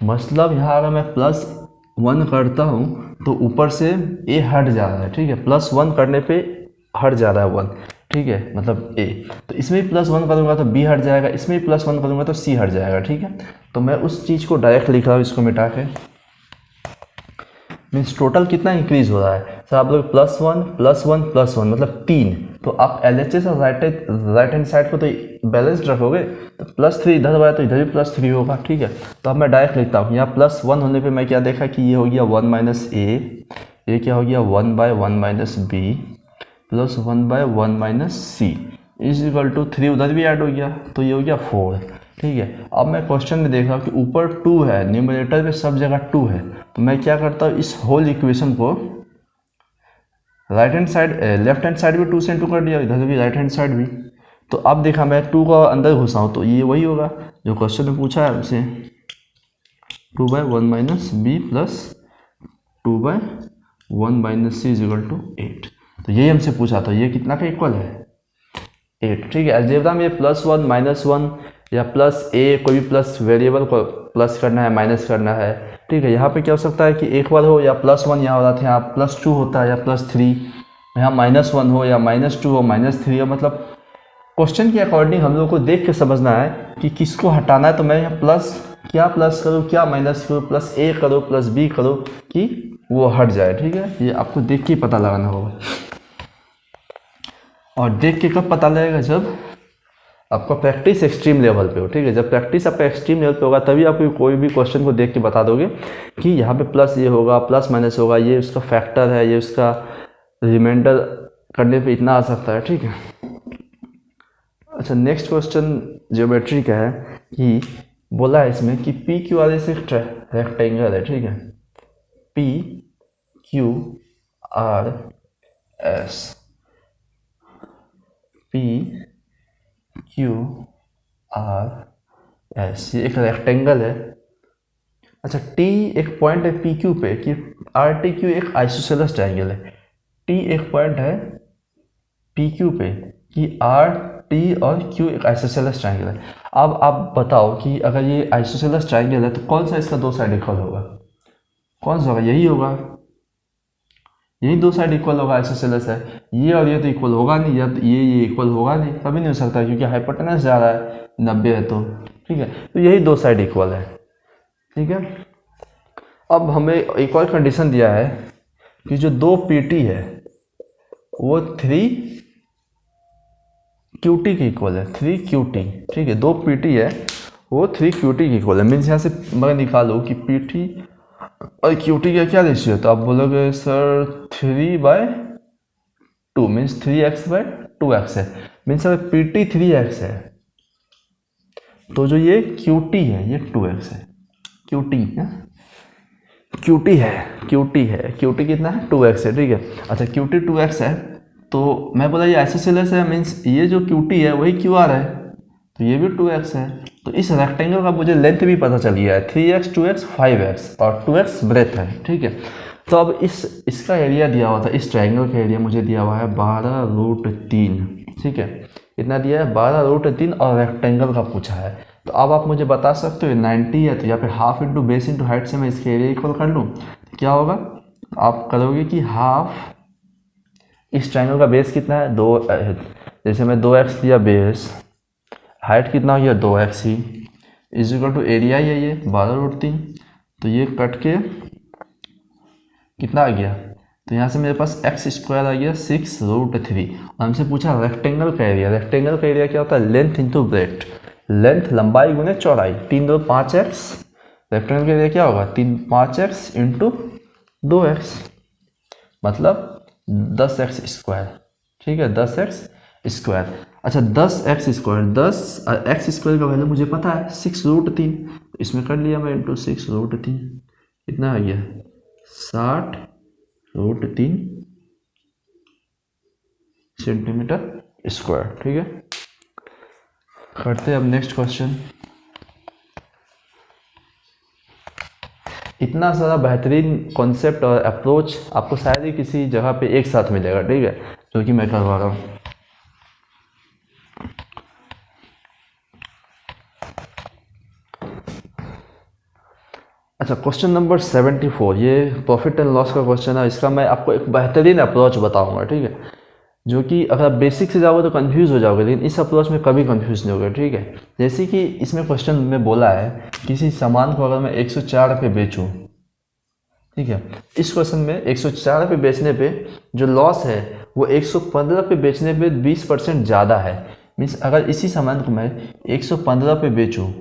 मतलब यहाँ अगर मैं +1 करता हूँ तो ऊपर से a हट जा रहा है, ठीक है, +1 करने पे हट जा रहा है 1, ठीक है, मतलब a। तो इसमें भी +1 करूँगा तो b हट जाएगा, इसमें भी +1 करूँगा तो c हट जाएगा, ठीक है। तो मैं उस चीज़ को डायरेक्ट लिख रहा हूँ, इसको मिटा के। मीन्स टोटल कितना इंक्रीज हो रहा है सर, आप लोग +1 +1 +1 मतलब 3। तो आप LHS और राइट हैंड साइड को तो बैलेंस्ड रखोगे, तो +3 इधर हुआ है तो इधर भी +3 होगा, ठीक है। तो अब मैं डायरेक्ट लिखता हूँ, यहाँ +1 होने पे मैं क्या देखा कि ये हो गया 1 - a, ये क्या हो गया 1/1 - b + 1/1 - c = 3, उधर भी ऐड हो गया तो ये हो गया 4, ठीक है। अब मैं क्वेश्चन में देख रहा हूँ कि ऊपर 2 है, न्यूमरेटर पे सब जगह 2 है, तो मैं क्या करता हूँ इस होल इक्वेशन को right hand side left hand side भी 2 से इंटू कर दिया, इधर भी राइट हैंड साइड भी। तो अब देखा मैं 2 का अंदर घुसाऊँ तो ये वही होगा जो क्वेश्चन में पूछा है उसे, 2/1 - b + 2/1 - c = 8। तो यही हमसे पूछा, तो ये कितना का इक्वल है 8, ठीक है। अलजेब्रा में +1 -1 या +a, कोई भी प्लस वेरिएबल को प्लस करना है माइनस करना है, ठीक है। यहाँ पे क्या हो सकता है कि एक बार हो या +1 यहाँ हो रहा था, यहाँ +2 होता है या +3, यहाँ -1 हो या -2 हो -3 हो, मतलब क्वेश्चन के अकॉर्डिंग हम लोग को देख के समझना है कि किसको हटाना है। तो मैं यहाँ प्लस करूँ, क्या माइनस करूँ, +a करो +b करो कि वो हट जाए, ठीक है। ये आपको देख के पता लगाना होगा, और देख के कब पता लगेगा, जब आपका प्रैक्टिस एक्सट्रीम लेवल पे हो, ठीक है। जब प्रैक्टिस आपका एक्सट्रीम लेवल पे होगा तभी आप कोई भी क्वेश्चन को देख के बता दोगे कि यहाँ पे प्लस ये होगा, प्लस माइनस होगा, ये उसका फैक्टर है, ये उसका रिमाइंडर करने पे इतना आ सकता है, ठीक है। अच्छा, नेक्स्ट क्वेश्चन ज्योमेट्री का है कि बोला है इसमें कि पी क्यू आर एस एक रेक्टेंगल है, ठीक है, P Q R S, P Q R S, ये एक रेक्टेंगल है। अच्छा, टी एक पॉइंट है पी क्यू पे कि आर टी क्यू एक आइसोसेलेस ट्रायंगल है। टी एक पॉइंट है पी क्यू पे कि आर टी और क्यू एक आइसोसेलेस ट्रायंगल है। अब आप बताओ कि अगर ये आइसोसेलेस ट्रायंगल है तो कौन सा इसका 2 साइड इक्वल होगा, कौन सा होगा, यही होगा, यही 2 साइड इक्वल होगा, आइसोसेलेस है। ये और ये तो इक्वल होगा नहीं, या तो ये इक्वल होगा नहीं, कभी नहीं हो सकता क्योंकि हाइपोटेनस जा रहा है 90 है, तो ठीक है, तो यही 2 साइड इक्वल है, ठीक है। अब हमें एक और कंडीशन दिया है कि जो 2 पीटी है वो 3 क्यूटी के इक्वल है, 3 क्यूटी, ठीक है। 2 पीटी है वो 3 क्यूटी के इक्वल है। मीन्स यहाँ से मैं निकालूँ कि पीटी और क्यूटी का क्या रेशियो है, तो आप बोलोगे सर 3/2 मीन्स 3x/2x है। मीन्स अगर पीटी 3x है तो जो ये क्यूटी है ये 2x है, क्यूटी है, क्यूटी है, क्यूटी है, क्यूटी कितना है 2x है, ठीक है। अच्छा, क्यूटी 2x है तो मैं बोला ये आइसोसेलेस है, मीन्स ये जो क्यूटी है वही क्यू आर है, तो ये भी 2x है। तो इस रेक्टेंगल का मुझे लेंथ भी पता चल गया है, 3x 2x 5x और 2x ब्रेथ है, ठीक है। तो अब इसका एरिया दिया हुआ था, इस ट्रायंगल का एरिया मुझे दिया हुआ है 12√3, ठीक है, इतना दिया है 12√3 और रेक्टेंगल का पूछा है। तो अब आप मुझे बता सकते हो 90 है तो यहाँ पे half into base into height से मैं इसके एरिया इक्वल कर लूँ, क्या होगा, आप करोगे कि हाफ, इस ट्रायंगल का बेस कितना है 2, जैसे मैं 2x लिया बेस, हाइट कितना हो गया 2x ही, इज इक्वल टू एरिया ही है ये 12√3, तो ये कट के कितना आ गया तो यहाँ से मेरे पास एक्स स्क्वायर आ गया 6√3। और हमसे पूछा रेक्टेंगल का एरिया। रेक्टेंगल का एरिया क्या होता है? लेंथ इंटू ब्रेड्थ, लेंथ लंबाई गुने चौड़ाई, 3 2 5x। रेक्टेंगल का एरिया क्या होगा? 5x इंटू 2x, मतलब 10x स्क्वायर। ठीक है, 10x स्क्वायर। अच्छा 10x स्क्वायर, 10x स्क्वायर का वैल्यू मुझे पता है 6√3, तो इसमें कर लिया मैं इंटू 6√3, कितना आ गया 60√3 सेंटीमीटर स्क्वायर। ठीक है, करते हैं अब नेक्स्ट क्वेश्चन। इतना सारा बेहतरीन कॉन्सेप्ट और अप्रोच आपको शायद ही किसी जगह पे एक साथ मिलेगा। ठीक है, जो कि मैं करवा रहा हूँ। अच्छा, क्वेश्चन नंबर 74, ये प्रॉफिट एंड लॉस का क्वेश्चन है। इसका मैं आपको एक बेहतरीन अप्रोच बताऊंगा। ठीक है, जो कि अगर आप बेसिक से जाओगे तो कंफ्यूज हो जाओगे, लेकिन इस अप्रोच में कभी कंफ्यूज नहीं होगा। ठीक है, जैसे कि इसमें क्वेश्चन में बोला है किसी सामान को अगर मैं 104 रुपये बेचूँ, ठीक है, इस क्वेश्चन में 104 रुपये बेचने पे जो लॉस है वो 115 रुपये बेचने पे 20% ज़्यादा है। मीन्स अगर इसी सामान को मैं 115 रुपये बेचूँ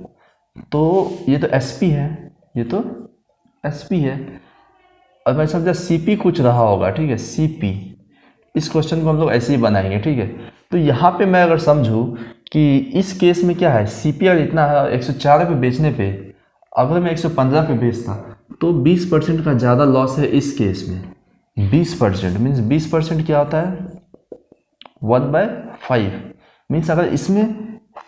तो ये तो एसपी है, ये तो एसपी है, और मैं समझा सीपी कुछ रहा होगा। ठीक है, सीपी, इस क्वेश्चन को हम लोग ऐसे ही बनाएंगे। ठीक है, तो यहाँ पे मैं अगर समझूँ कि इस केस में क्या है, सीपी अगर इतना है 104 रुपये बेचने पे, अगर मैं 115 पे बेचता तो 20% का ज़्यादा लॉस है इस केस में। 20% मीन्स 20% क्या होता है 1/5। मीन्स अगर इसमें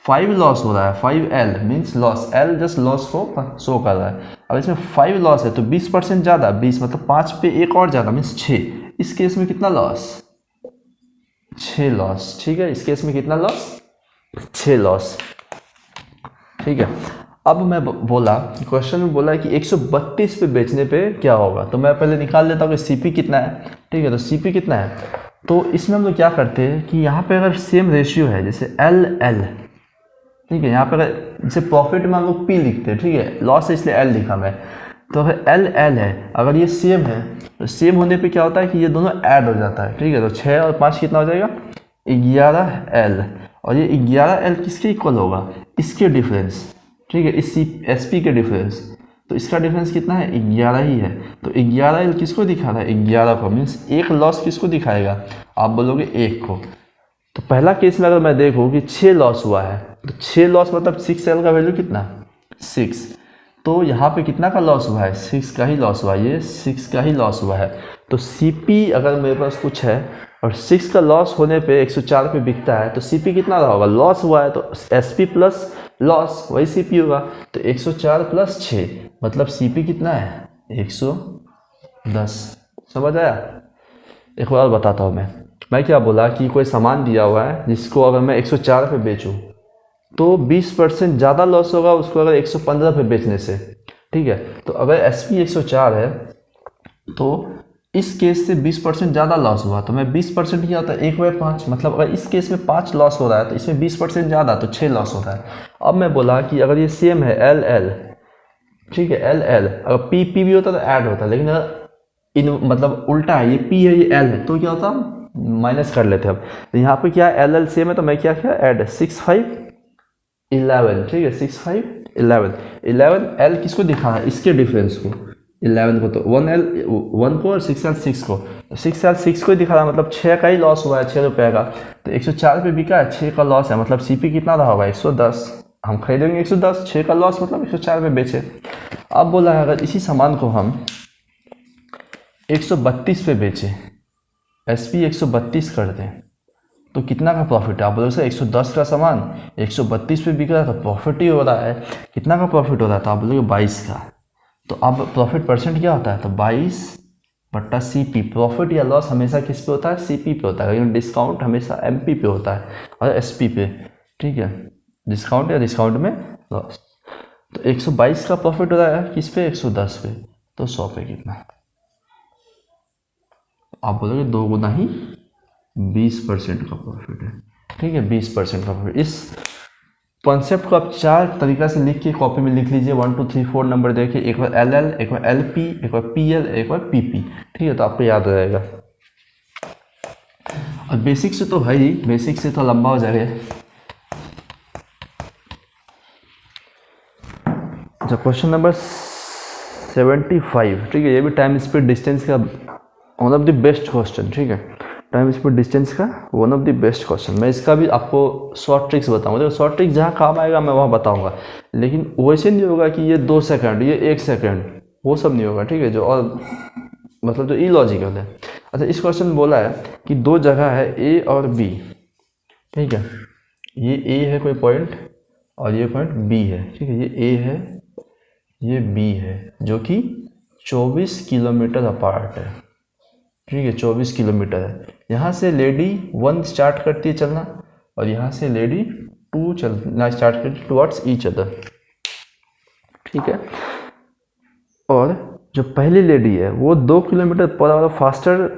5 लॉस हो रहा है, 5L means loss, L just loss को शो कर रहा है। अगर इसमें 5 लॉस है तो 20% ज़्यादा, 20 मतलब 5 पे एक और ज़्यादा मीन्स 6। इस केस में कितना लॉस? 6 लॉस। ठीक है, इस केस में कितना लॉस? 6 लॉस। ठीक है, अब मैं बोला क्वेश्चन में बोला है कि 132 पे बेचने पे क्या होगा, तो मैं पहले निकाल लेता हूँ कि सीपी कितना है। ठीक है, तो सीपी कितना है, तो इसमें हम लोग क्या करते हैं कि यहाँ पे अगर सेम रेशियो है जैसे LL, ठीक है, यहाँ पे अगर जैसे प्रॉफिट में हम लोग P लिखते हैं, ठीक है, लॉस है इसलिए L लिखा मैं, तो अगर LL है, अगर ये सेम है तो सेम होने पे क्या होता है कि ये दोनों ऐड हो जाता है। ठीक है, तो 6 और 5 कितना हो जाएगा 11L, और ये 11L किसके इक्वल होगा? इसके डिफरेंस। ठीक है, इस SP के डिफरेंस, तो इसका डिफरेंस कितना है 11 ही है। तो 11L किसको दिखा रहा है? 11 को। मीन्स एक लॉस किसको दिखाएगा? आप बोलोगे 1 को। तो पहला केस में अगर मैं देखूँ कि 6 लॉस हुआ है, तो 6 लॉस मतलब 6L का वैल्यू कितना? 6। तो यहाँ पे कितना का लॉस हुआ है? 6 का ही लॉस हुआ है, ये 6 का ही लॉस हुआ है। तो CP अगर मेरे पास कुछ है और 6 का लॉस होने पे 104 पे बिकता है, तो CP कितना रहा होगा? लॉस हुआ है तो SP प्लस लॉस वही CP होगा। तो 104 प्लस 6 मतलब CP कितना है? 110। समझ आया? एक बार बताता हूँ मैं क्या बोला कि कोई सामान दिया हुआ है जिसको अगर मैं 104 पे बेचूँ तो 20% ज़्यादा लॉस होगा उसको अगर 115 पे बेचने से। ठीक है, तो अगर SP 104 है तो इस केस से 20% ज़्यादा लॉस हुआ, तो मैं 20% क्या होता है 1/5, मतलब अगर इस केस में 5 लॉस हो रहा है तो इसमें 20% ज़्यादा तो 6 लॉस होता है। अब मैं बोला कि अगर ये सेम है LL, ठीक है, LL अगर P भी होता तो ऐड होता, लेकिन अगर इन मतलब उल्टा है, ये P है ये L है, तो क्या होता माइनस कर लेते अब। तो यहाँ पे क्या है LL सेम है तो मैं क्या किया ऐड 6 5 11। ठीक है, 6 5 11 L किसको दिखा है? इसके डिफरेंस को 11 को, तो 1L 1 को और 6L 6 को, 6L 6 को दिखा रहा मतलब 6 का ही लॉस हुआ है 6 रुपये का। तो 104 पे बिका है, 6 का लॉस है, मतलब CP कितना रहा होगा 110। हम खरीदेंगे 110, 6 का लॉस मतलब 104 पे बेचे। अब बोला है अगर इसी सामान को हम 132 पे बेचे, SP 132 कर दें तो कितना का प्रॉफिट है? आप बोलोगे सर 110 का सामान 132 पे बिक रहा है तो प्रॉफिट ही हो रहा है। कितना का प्रॉफिट हो रहा है? तो आप बोलोगे 22 का। तो अब प्रॉफिट परसेंट क्या होता है? तो 22/CP। प्रॉफिट या लॉस हमेशा किस पे होता है? CP पे होता है, लेकिन डिस्काउंट हमेशा MP पे होता है और SP पे। ठीक है, डिस्काउंट या डिस्काउंट में लॉस। तो 122 का प्रॉफिट हो रहा है किस पे? 110 पे। तो 100 पे कितना? आप बोलोगे 2 गुना ही 20% का प्रॉफिट है। ठीक है, 20% का प्रॉफिट। इस कॉन्सेप्ट को आप 4 तरीका से लिख के कॉपी में लिख लीजिए, 1 2 3 4 नंबर देखिए, एक बार LL, एक बार LP, एक बार PL, एक बार PP, ठीक है, तो आपको याद रहेगा। और बेसिक से तो है ही, बेसिक से तो लंबा हो जाएगा। अच्छा, क्वेश्चन नंबर 75, ठीक है, ये भी टाइम स्पीड डिस्टेंस का one of the best question, ठीक है, टाइम स्पीड डिस्टेंस का one of the best question. मैं इसका भी आपको शॉर्ट ट्रिक्स बताऊंगा, देखो शॉर्ट ट्रिक्स जहाँ काम आएगा मैं वहाँ बताऊंगा, लेकिन वैसे नहीं होगा कि ये 2 सेकंड, ये 1 सेकंड, वो सब नहीं होगा, ठीक है, जो और मतलब जो इलॉजिकल है। अच्छा, इस क्वेश्चन में बोला है कि 2 जगह है A और B, ठीक है, ये A है कोई पॉइंट और ये पॉइंट B है, ठीक है, ये A है, ये B है, जो कि 24 किलोमीटर अपार्ट है, ठीक है, 24 किलोमीटर है। यहाँ से लेडी 1 स्टार्ट करती है चलना और यहाँ से लेडी 2 चलना स्टार्ट करती टुवर्ड्स ईच अदर, ठीक है, और जो पहली लेडी है वो 2 किलोमीटर पर आवर फास्टर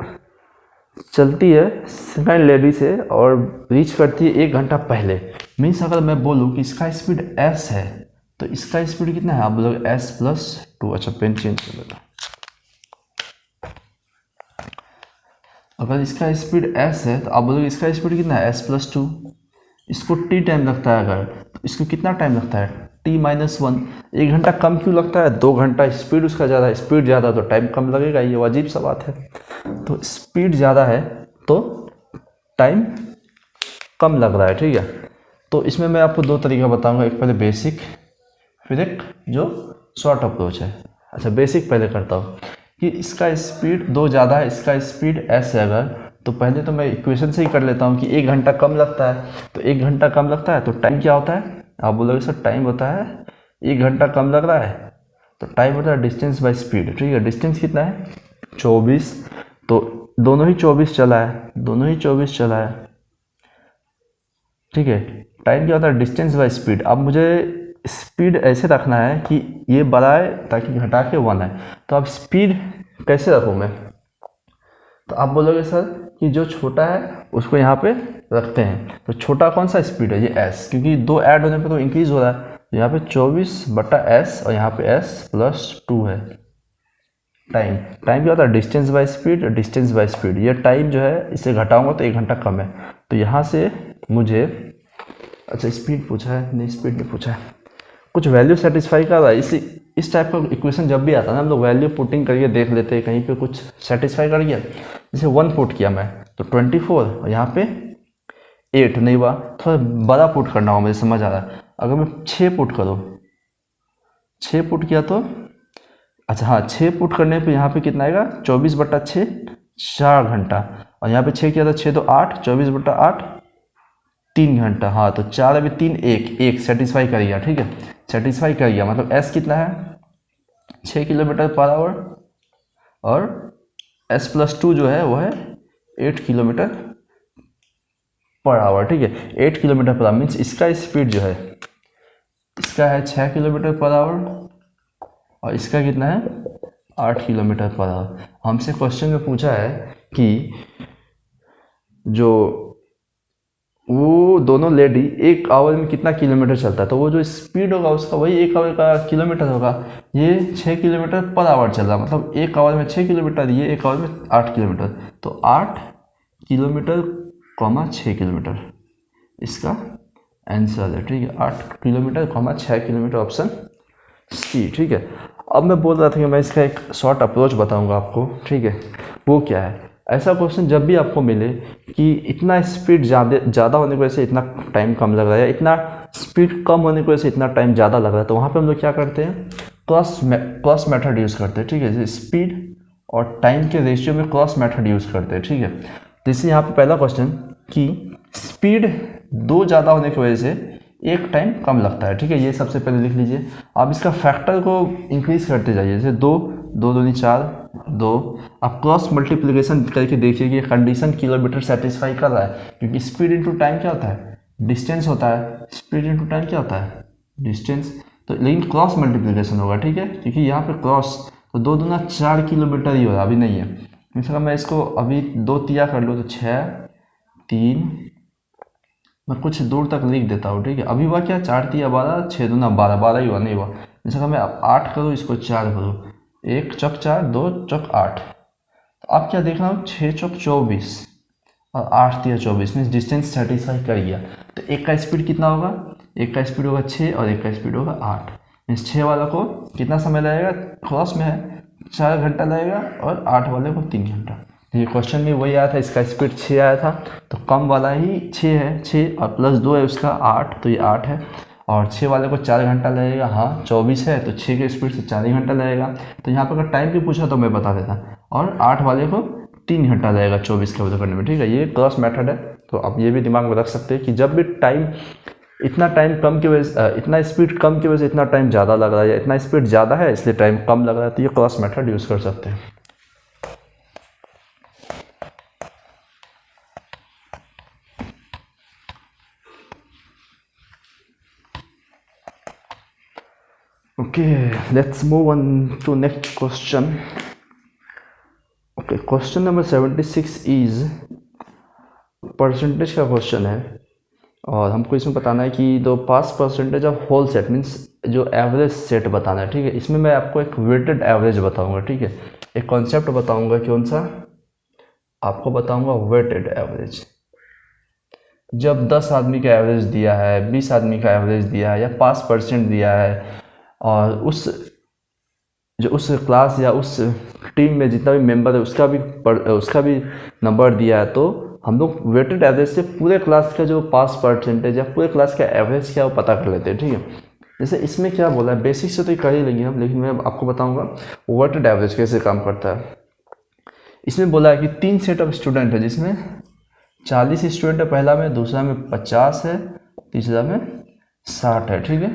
चलती है सेकंड लेडी से और रीच करती है 1 घंटा पहले। मीन्स अगर मैं बोलूँ कि इसका स्पीड s है तो इसका स्पीड कितना है, आप बोलोगे s+2। अच्छा, पेन चेंज कर लेता। अगर इसका स्पीड s है तो आप बोलोगे इसका स्पीड कितना है, s+2। इसको t टाइम लगता है अगर, तो इसको कितना टाइम लगता है, t-1। 1 घंटा कम क्यों लगता है, 2 घंटा स्पीड उसका ज़्यादा है, स्पीड ज़्यादा तो टाइम कम लगेगा, ये अजीब सा बात है। तो स्पीड ज़्यादा है तो टाइम कम लग रहा है, ठीक है। तो इसमें मैं आपको 2 तरीका बताऊंगा, एक पहले बेसिक, फिर एक जो शॉर्ट अप्रोच है। अच्छा, बेसिक पहले करता हूँ कि इसका स्पीड 2 ज़्यादा है, इसका स्पीड s है अगर, तो पहले तो मैं इक्वेशन से ही कर लेता हूँ कि 1 घंटा कम लगता है, तो 1 घंटा कम लगता है तो टाइम क्या होता है, आप बोलोगे सर टाइम होता है 1 घंटा कम लग रहा है तो टाइम होता है डिस्टेंस बाय स्पीड, ठीक है। डिस्टेंस कितना है 24, तो दोनों ही 24 चला है, दोनों ही 24 चला है, ठीक है। टाइम क्या होता है डिस्टेंस बाय स्पीड। अब मुझे स्पीड ऐसे रखना है कि ये बड़ा है ताकि घटा के 1 है, तो अब स्पीड कैसे रखूँ मैं, तो आप बोलोगे सर कि जो छोटा है उसको यहाँ पे रखते हैं, तो छोटा कौन सा स्पीड है, ये s, क्योंकि 2 ऐड होने पे तो इंक्रीज हो रहा है, तो यहाँ पे 24/s और यहाँ पे s+2 है। टाइम क्या होता है distance by speed, distance by speed, ये टाइम जो है इसे घटाऊंगा तो 1 घंटा कम है, तो यहाँ से मुझे, अच्छा स्पीड पूछा है, नहीं स्पीड नहीं पूछा है, कुछ वैल्यू सेटिस्फाई कर रहा है। इस टाइप का इक्वेशन जब भी आता है ना, हम लोग वैल्यू पुटिंग करके देख लेते हैं कहीं पे कुछ सेटिस्फाई कर गया। जैसे 1 पुट किया मैं तो 24 और यहाँ पे 8 नहीं हुआ, थोड़ा बड़ा पुट करना होगा, मुझे समझ आ रहा है। अगर मैं 6 पुट करूँ, 6 पुट किया तो, अच्छा हाँ 6 पुट करने पे यहाँ पे कितना आएगा 24/6, 4 घंटा, और यहाँ पे 6 किया तो 6 तो 8, 24/8 3 घंटा, हाँ तो 4 अभी 3 1 सेटिस्फाई कर गया, ठीक है, सेटिस्फाई कर गया। मतलब s कितना है 6 किलोमीटर पर आवर और s+2 जो है वो है 8 किलोमीटर पर आवर, ठीक है, 8 किलोमीटर पर आवर। मीन्स इसका स्पीड जो है इसका है 6 किलोमीटर पर आवर और इसका कितना है 8 किलोमीटर पर आवर। हमसे क्वेश्चन में पूछा है कि जो वो दोनों लेडी 1 आवर में कितना किलोमीटर चलता है, तो वो जो स्पीड होगा उसका वही 1 आवर का किलोमीटर होगा। ये 6 किलोमीटर पर आवर चल रहा, मतलब 1 आवर में 6 किलोमीटर, ये 1 आवर में 8 किलोमीटर, तो 8 किलोमीटर, 6 किलोमीटर इसका आंसर है, ठीक है, 8 किलोमीटर, 6 किलोमीटर, ऑप्शन सी, ठीक है। अब मैं बोल रहा था कि मैं इसका एक शॉर्ट अप्रोच बताऊंगा आपको, ठीक है, वो क्या है। ऐसा क्वेश्चन जब भी आपको मिले कि इतना स्पीड ज़्यादा होने की वजह से इतना टाइम कम लग रहा है, इतना स्पीड कम होने की वजह से इतना टाइम ज़्यादा लग रहा है, तो वहाँ पे हम लोग क्या करते हैं, क्रॉस मेथड यूज़ करते हैं, ठीक है। जैसे स्पीड और टाइम के रेशियो में क्रॉस मेथड यूज़ करते हैं, ठीक है। जैसे यहाँ पे पहला क्वेश्चन कि स्पीड 2 ज़्यादा होने की वजह से 1 टाइम कम लगता है, ठीक है, ये सबसे पहले लिख लीजिए। आप इसका फैक्टर को इंक्रीज करते जाइए, जैसे 2 2 दूनी 4 2, आप क्रॉस मल्टीप्लिकेशन करके देखिए कि कंडीशन किलोमीटर सेटिस्फाई कर रहा है, क्योंकि स्पीड इनटू टाइम क्या होता है डिस्टेंस होता है, स्पीड इनटू टाइम क्या होता है डिस्टेंस, तो लेकिन क्रॉस मल्टीप्लिकेशन होगा, ठीक है, क्योंकि यहाँ पे क्रॉस, तो 2 दूना 4 किलोमीटर ही हो रहा है, अभी नहीं है। इसका मैं इसको अभी 2 तिया कर लूँ तो 6 3 मैं कुछ दूर तक लिख देता हूँ, ठीक है। अभी हुआ क्या, 4 तिया 12, 6 दूना 12, 12 ही हुआ, नहीं हुआ। जैसे कि मैं 8 करूँ, इसको 4 करूँ, 1 चौक 4, 2 चौक 8, तो अब क्या देख रहा हूँ, 6 चौक 24 और 8 तिया 24 में डिस्टेंस सेटिस्फाई कर गया। तो एक का स्पीड कितना होगा, एक का स्पीड होगा 6 और एक का स्पीड होगा 8। मीन्स 6 वाला को कितना समय लगेगा, क्रॉस में है 4 घंटा लगेगा और 8 वाले को 3 घंटा। ये क्वेश्चन में वही आया था, इसका स्पीड 6 आया था, तो कम वाला ही 6 है, 6 और प्लस 2 है उसका 8, तो ये 8 है। और 6 वाले को 4 घंटा लगेगा, हाँ 24 है तो 6 के स्पीड से 4 ही घंटा लगेगा। तो यहाँ पर अगर टाइम भी पूछा तो मैं बता देता, और 8 वाले को 3 घंटा लगेगा 24 के करने में, ठीक है। ये क्रॉस मेथड है, तो आप ये भी दिमाग में रख सकते हैं कि जब भी टाइम इतना टाइम कम की वजह से, इतना स्पीड कम की वजह से इतना टाइम ज़्यादा लग रहा है, या इतना स्पीड ज़्यादा है इसलिए टाइम कम लग रहा है, तो ये क्रॉस मेथड यूज़ कर सकते हैं। Okay, let's move on to next question. Okay, question number 76 is percentage का क्वेश्चन है, और हमको इसमें बताना है कि दो पास percentage of whole set, means जो एवरेज सेट बताना है, ठीक है। इसमें मैं आपको एक वेटेड एवरेज बताऊंगा, ठीक है। एक कॉन्सेप्ट बताऊंगा, कौन सा, आपको बताऊंगा वेटेड एवरेज। जब 10 आदमी का एवरेज दिया है, 20 आदमी का एवरेज दिया है, या 5% दिया है, और उस क्लास या उस टीम में जितना भी मेंबर है उसका भी नंबर दिया है, तो हम लोग वेटेड एवरेज से पूरे क्लास का जो पास परसेंटेज या पूरे क्लास का एवरेज क्या वो पता कर लेते हैं, ठीक है। जैसे इसमें क्या बोला है, बेसिक से तो कर ही लेंगे हम, लेकिन मैं आपको बताऊंगा वेटेड एवरेज कैसे काम करता है। इसमें बोला है कि 3 सेट ऑफ स्टूडेंट है, जिसमें 40 स्टूडेंट है पहला में, दूसरा में 50 है, तीसरा में 60 है, ठीक है।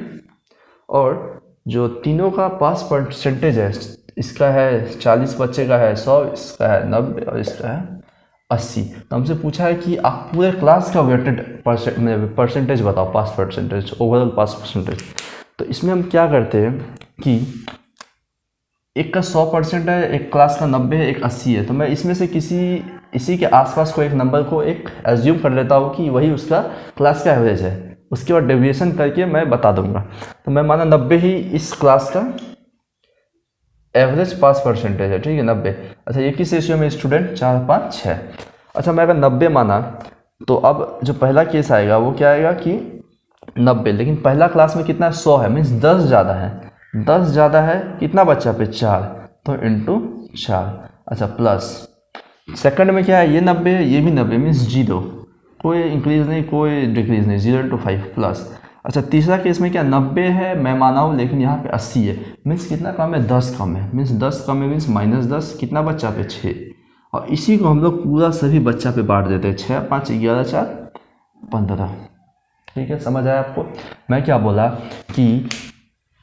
और जो तीनों का पास परसेंटेज है, इसका है 40 बच्चे का है 100, इसका है 90 और इसका है 80। तो हमसे पूछा है कि आप पूरे क्लास का वेटेड परसेंटेज बताओ, पास परसेंटेज, ओवरऑल पास परसेंटेज। तो इसमें हम क्या करते हैं कि एक का 100% है, एक क्लास का 90 है, एक 80 है, तो मैं इसमें से इसी के आसपास को एक नंबर को एक एज्यूम कर लेता हूँ कि वही उसका क्लास का एवरेज है। उसके बाद डेविएशन करके मैं बता दूंगा। तो मैं माना 90 ही इस क्लास का एवरेज पास परसेंटेज है, ठीक है, 90। अच्छा, ये किस रेशियो में, स्टूडेंट 4 5 6। अच्छा, मैं अगर 90 माना, तो अब जो पहला केस आएगा वो क्या आएगा कि 90, लेकिन पहला क्लास में कितना है, 100 है, मीन्स 10 ज़्यादा है, 10 ज़्यादा है, कितना बच्चा पे 4, तो इंटू 4। अच्छा, प्लस सेकंड में क्या है, ये 90 है, ये भी 90, मीन्स 0, कोई इंक्रीज नहीं कोई डिक्रीज नहीं, 0 इंटू 5 प्लस। अच्छा, तीसरा केस में क्या, 90 है मैं माना हूँ, लेकिन यहाँ पे 80 है, मीन्स कितना कम है, 10 कम है, मीन्स 10 कम है, मीन्स -10, कितना बच्चा पे 6। और इसी को हम लोग पूरा सभी बच्चा पे बांट देते हैं, 6 5 11 4 15। ठीक है, समझ आया आपको। मैं क्या बोला कि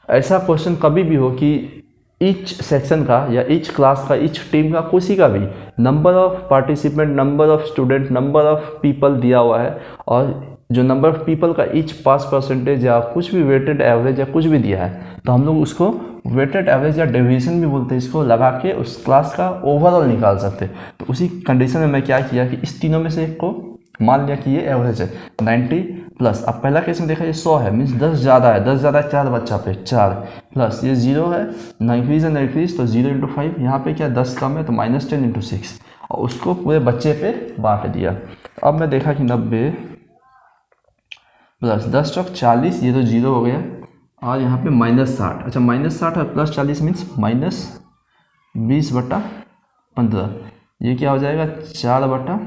ऐसा क्वेश्चन कभी भी हो कि ईच सेक्शन का या ईच क्लास का, ईच टीम का, किसी का भी number of participant, number of student, number of people दिया हुआ है, और जो नंबर ऑफ पीपल का ईच पास परसेंटेज या कुछ भी वेटेड एवरेज या कुछ भी दिया है, तो हम लोग उसको वेटेड एवरेज या डेविएशन भी बोलते हैं, इसको लगा के उस क्लास का ओवरऑल निकाल सकते हैं। तो उसी कंडीशन में मैं क्या किया कि इस तीनों में से एक को मान लिया कि ये एवरेज है 90 प्लस। अब पहला केस में देखा ये 100 है, मीन्स 10 ज़्यादा है, 10 ज़्यादा है 4 बच्चा पे 4, प्लस ये 0 है, ना इंक्रीज है ना इंक्रीज, तो 0 इंटू 5, यहाँ पे क्या 10 कम है तो -10 इंटू 6, और उसको पूरे बच्चे पे बांट दिया। तो अब मैं देखा कि 90 प्लस 10 चौक 40, ये तो 0 हो गया, और यहाँ पे -60। अच्छा, -60 और प्लस 40 मीन्स -20/15, ये क्या हो जाएगा 4/3,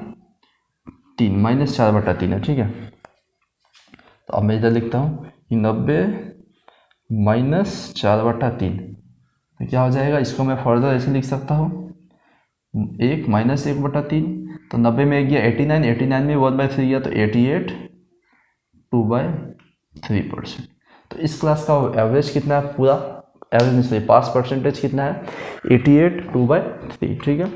-4/3 है, ठीक है। तो अब मैं इधर लिखता हूँ कि 90 -4/3, तो क्या हो जाएगा, इसको मैं फर्दर ऐसे लिख सकता हूँ, 1 -1/3, तो 90 में 1 गया 89, 89 में 1/3 गया तो 88, 2/3%। तो इस क्लास का एवरेज कितना है, पूरा एवरेज नहीं, पास परसेंटेज कितना है 88, 2/3, ठीक है।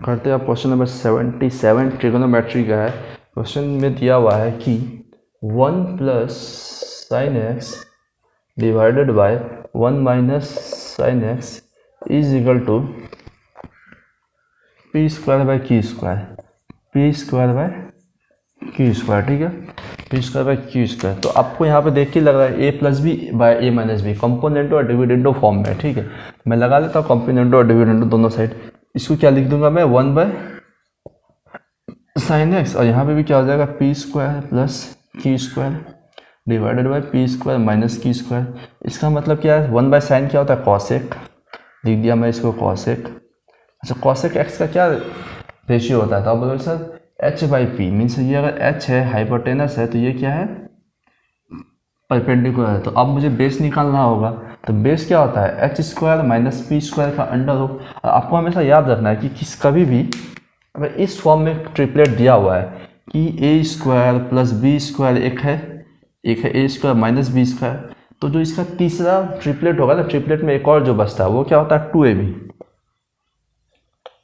करते हैं आप क्वेश्चन नंबर 77 ट्रिगोनोमेट्री का है। क्वेश्चन में दिया हुआ है कि 1 + sin x divided by 1 - sin x is equal to P square by Q square, P square by Q square, ठीक है, P square by Q square. तो आपको यहाँ पे देख के लग रहा है A plus B by A minus B, componendo और डिविडेंडो फॉर्म में, ठीक है। मैं लगा लेता हूँ कंपोनेंटो और डिविडेंडो दोनों साइड। इसको क्या लिख दूंगा मैं, 1 बाय साइन एक्स, और यहाँ पे भी क्या हो जाएगा, P square plus Q square divided by P square minus Q square. इसका मतलब क्या है, 1 बाय साइन क्या होता है, कॉसेक, लिख दिया मैं इसको कॉसेक। अच्छा, कॉसेक एक्स का क्या रेशियो होता है, तो आप बोलोगे sir H by P, means ये अगर एच है हाइपोटेनस है तो ये क्या है, परपेंडिकुलर है। तो अब मुझे बेस निकालना होगा, तो बेस क्या होता है, H square minus P square का अंडर रूट। आपको हमेशा याद रखना है कि कभी भी अगर इस फॉर्म में ट्रिपलेट दिया हुआ है कि ए स्क्वायर प्लस बी स्क्वायर एक है ए स्क्वायर माइनस बी स्क्वायर, तो जो इसका तीसरा ट्रिपलेट होगा ना, ट्रिपलेट में एक और जो बचता है वो क्या होता है, 2ab,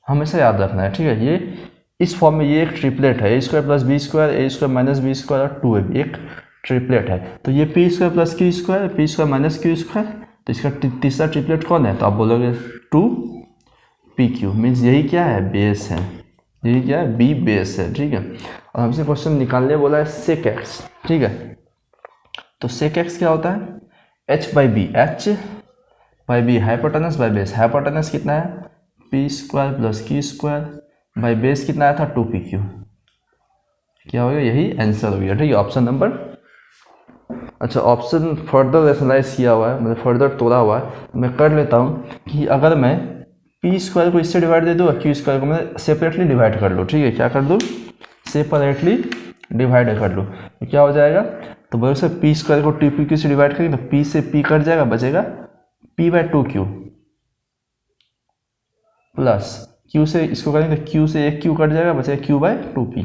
हमेशा याद रखना है, ठीक है। ये इस फॉर्म में ये एक ट्रिपलेट है, ए स्क्वायर प्लस बी स्क्वायर, ए स्क्वायर माइनस बी स्क्वायर और 2ab, एक ट्रिपलेट है। तो ये P square plus Q square, P square minus Q square, तो इसका तीसरा ट्रिपलेट कौन है, तो आप बोलोगे 2pq, मीन्स यही क्या है, बेस है, यही क्या है, बी बेस है, ठीक है। और हमसे क्वेश्चन निकालने बोला है सेक एक्स, ठीक है। तो सेक एक्स क्या होता है, H by B, H by B hypotenuse by base, hypotenuse कितना है, P square plus Q square by base कितना आया था, 2pq, क्या हो गया, यही आंसर हो गया, ठीक है, ऑप्शन नंबर। अच्छा, ऑप्शन फर्दर रेशनलाइज किया हुआ है, मतलब फर्दर तोड़ा हुआ है, मैं कर लेता हूँ कि अगर मैं पी स्क्वायर को इससे डिवाइड दे दूँ और क्यू स्क्वायर को मैं सेपरेटली डिवाइड कर लूँ, ठीक है, क्या कर दूँ, सेपरेटली डिवाइड कर लूँ, तो क्या हो जाएगा, तो बोलो सर पी स्क्वायर को 2pq से डिवाइड करेंगे तो पी से पी कट जाएगा, बचेगा p by 2q plus q से इसको करेंगे तो q से एक q कट जाएगा, बचेगा q बाई 2p।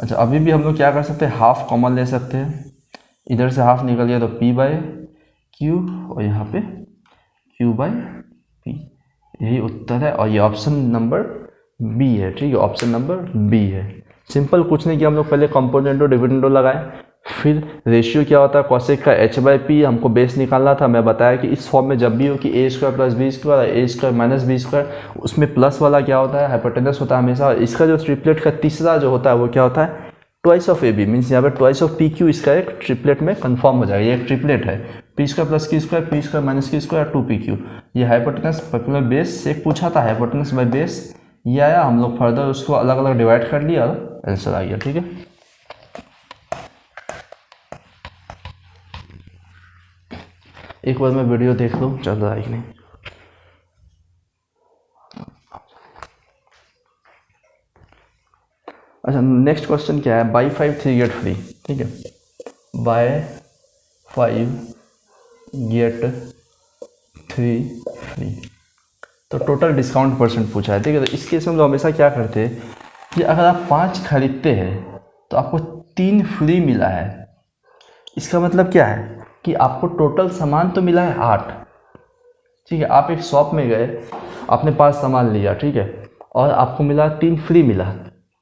अच्छा, अभी भी हम लोग क्या कर सकते हैं, हाफ कॉमन ले सकते हैं, इधर से हाफ निकल गया तो p बाई q और यहाँ पे q बाई p, यही उत्तर है और ये ऑप्शन नंबर बी है, ठीक है, ऑप्शन नंबर बी है। सिंपल, कुछ नहीं किया, हम लोग पहले कंपोनेंटो डिविडेंडो लगाए, फिर रेशियो क्या होता है कॉसेक का एच बाई पी, हमको बेस निकालना था। मैं बताया कि इस फॉर्म में जब भी हो कि ए स्क्वायर प्लस बी स्क्वायर, ए स्क्वायर माइनस बी स्क्वायर, उसमें प्लस वाला क्या होता है, हाइपोटेनस होता है हमेशा। इसका जो ट्रिपलेट का तीसरा जो होता है वो क्या होता है, twice of A B, means यहाँ पर ट्वाइस ऑफ पी क्यू इसका एक ट्रिपलेट में कन्फर्म हो जाएगा। ये एक ट्रिपलेट है, P square plus Q square, P square minus Q square, 2pq। ये हाइपोटेनस पर्टिकुलर बेस से पूछा था, हाइपोटेनस बाई बेस, ये आया, हम लोग फर्दर उसको अलग अलग डिवाइड कर लिया और आंसर आ गया, ठीक है। एक बार मैं वीडियो देख लूँ चल रहा है कि नहीं। अच्छा, नेक्स्ट क्वेश्चन क्या है, बाई 5 3 गेट फ्री, ठीक है, बाय 5 गेट 3 फ्री, तो टोटल डिस्काउंट परसेंट पूछा है, ठीक है। तो इस केस में हम लोग हमेशा क्या करते हैं कि अगर आप 5 खरीदते हैं तो आपको 3 फ्री मिला है, इसका मतलब क्या है कि आपको टोटल सामान तो मिला है 8, ठीक है। आप एक शॉप में गए, आपने 5 सामान लिया, ठीक है, और आपको मिला 3 फ्री मिला,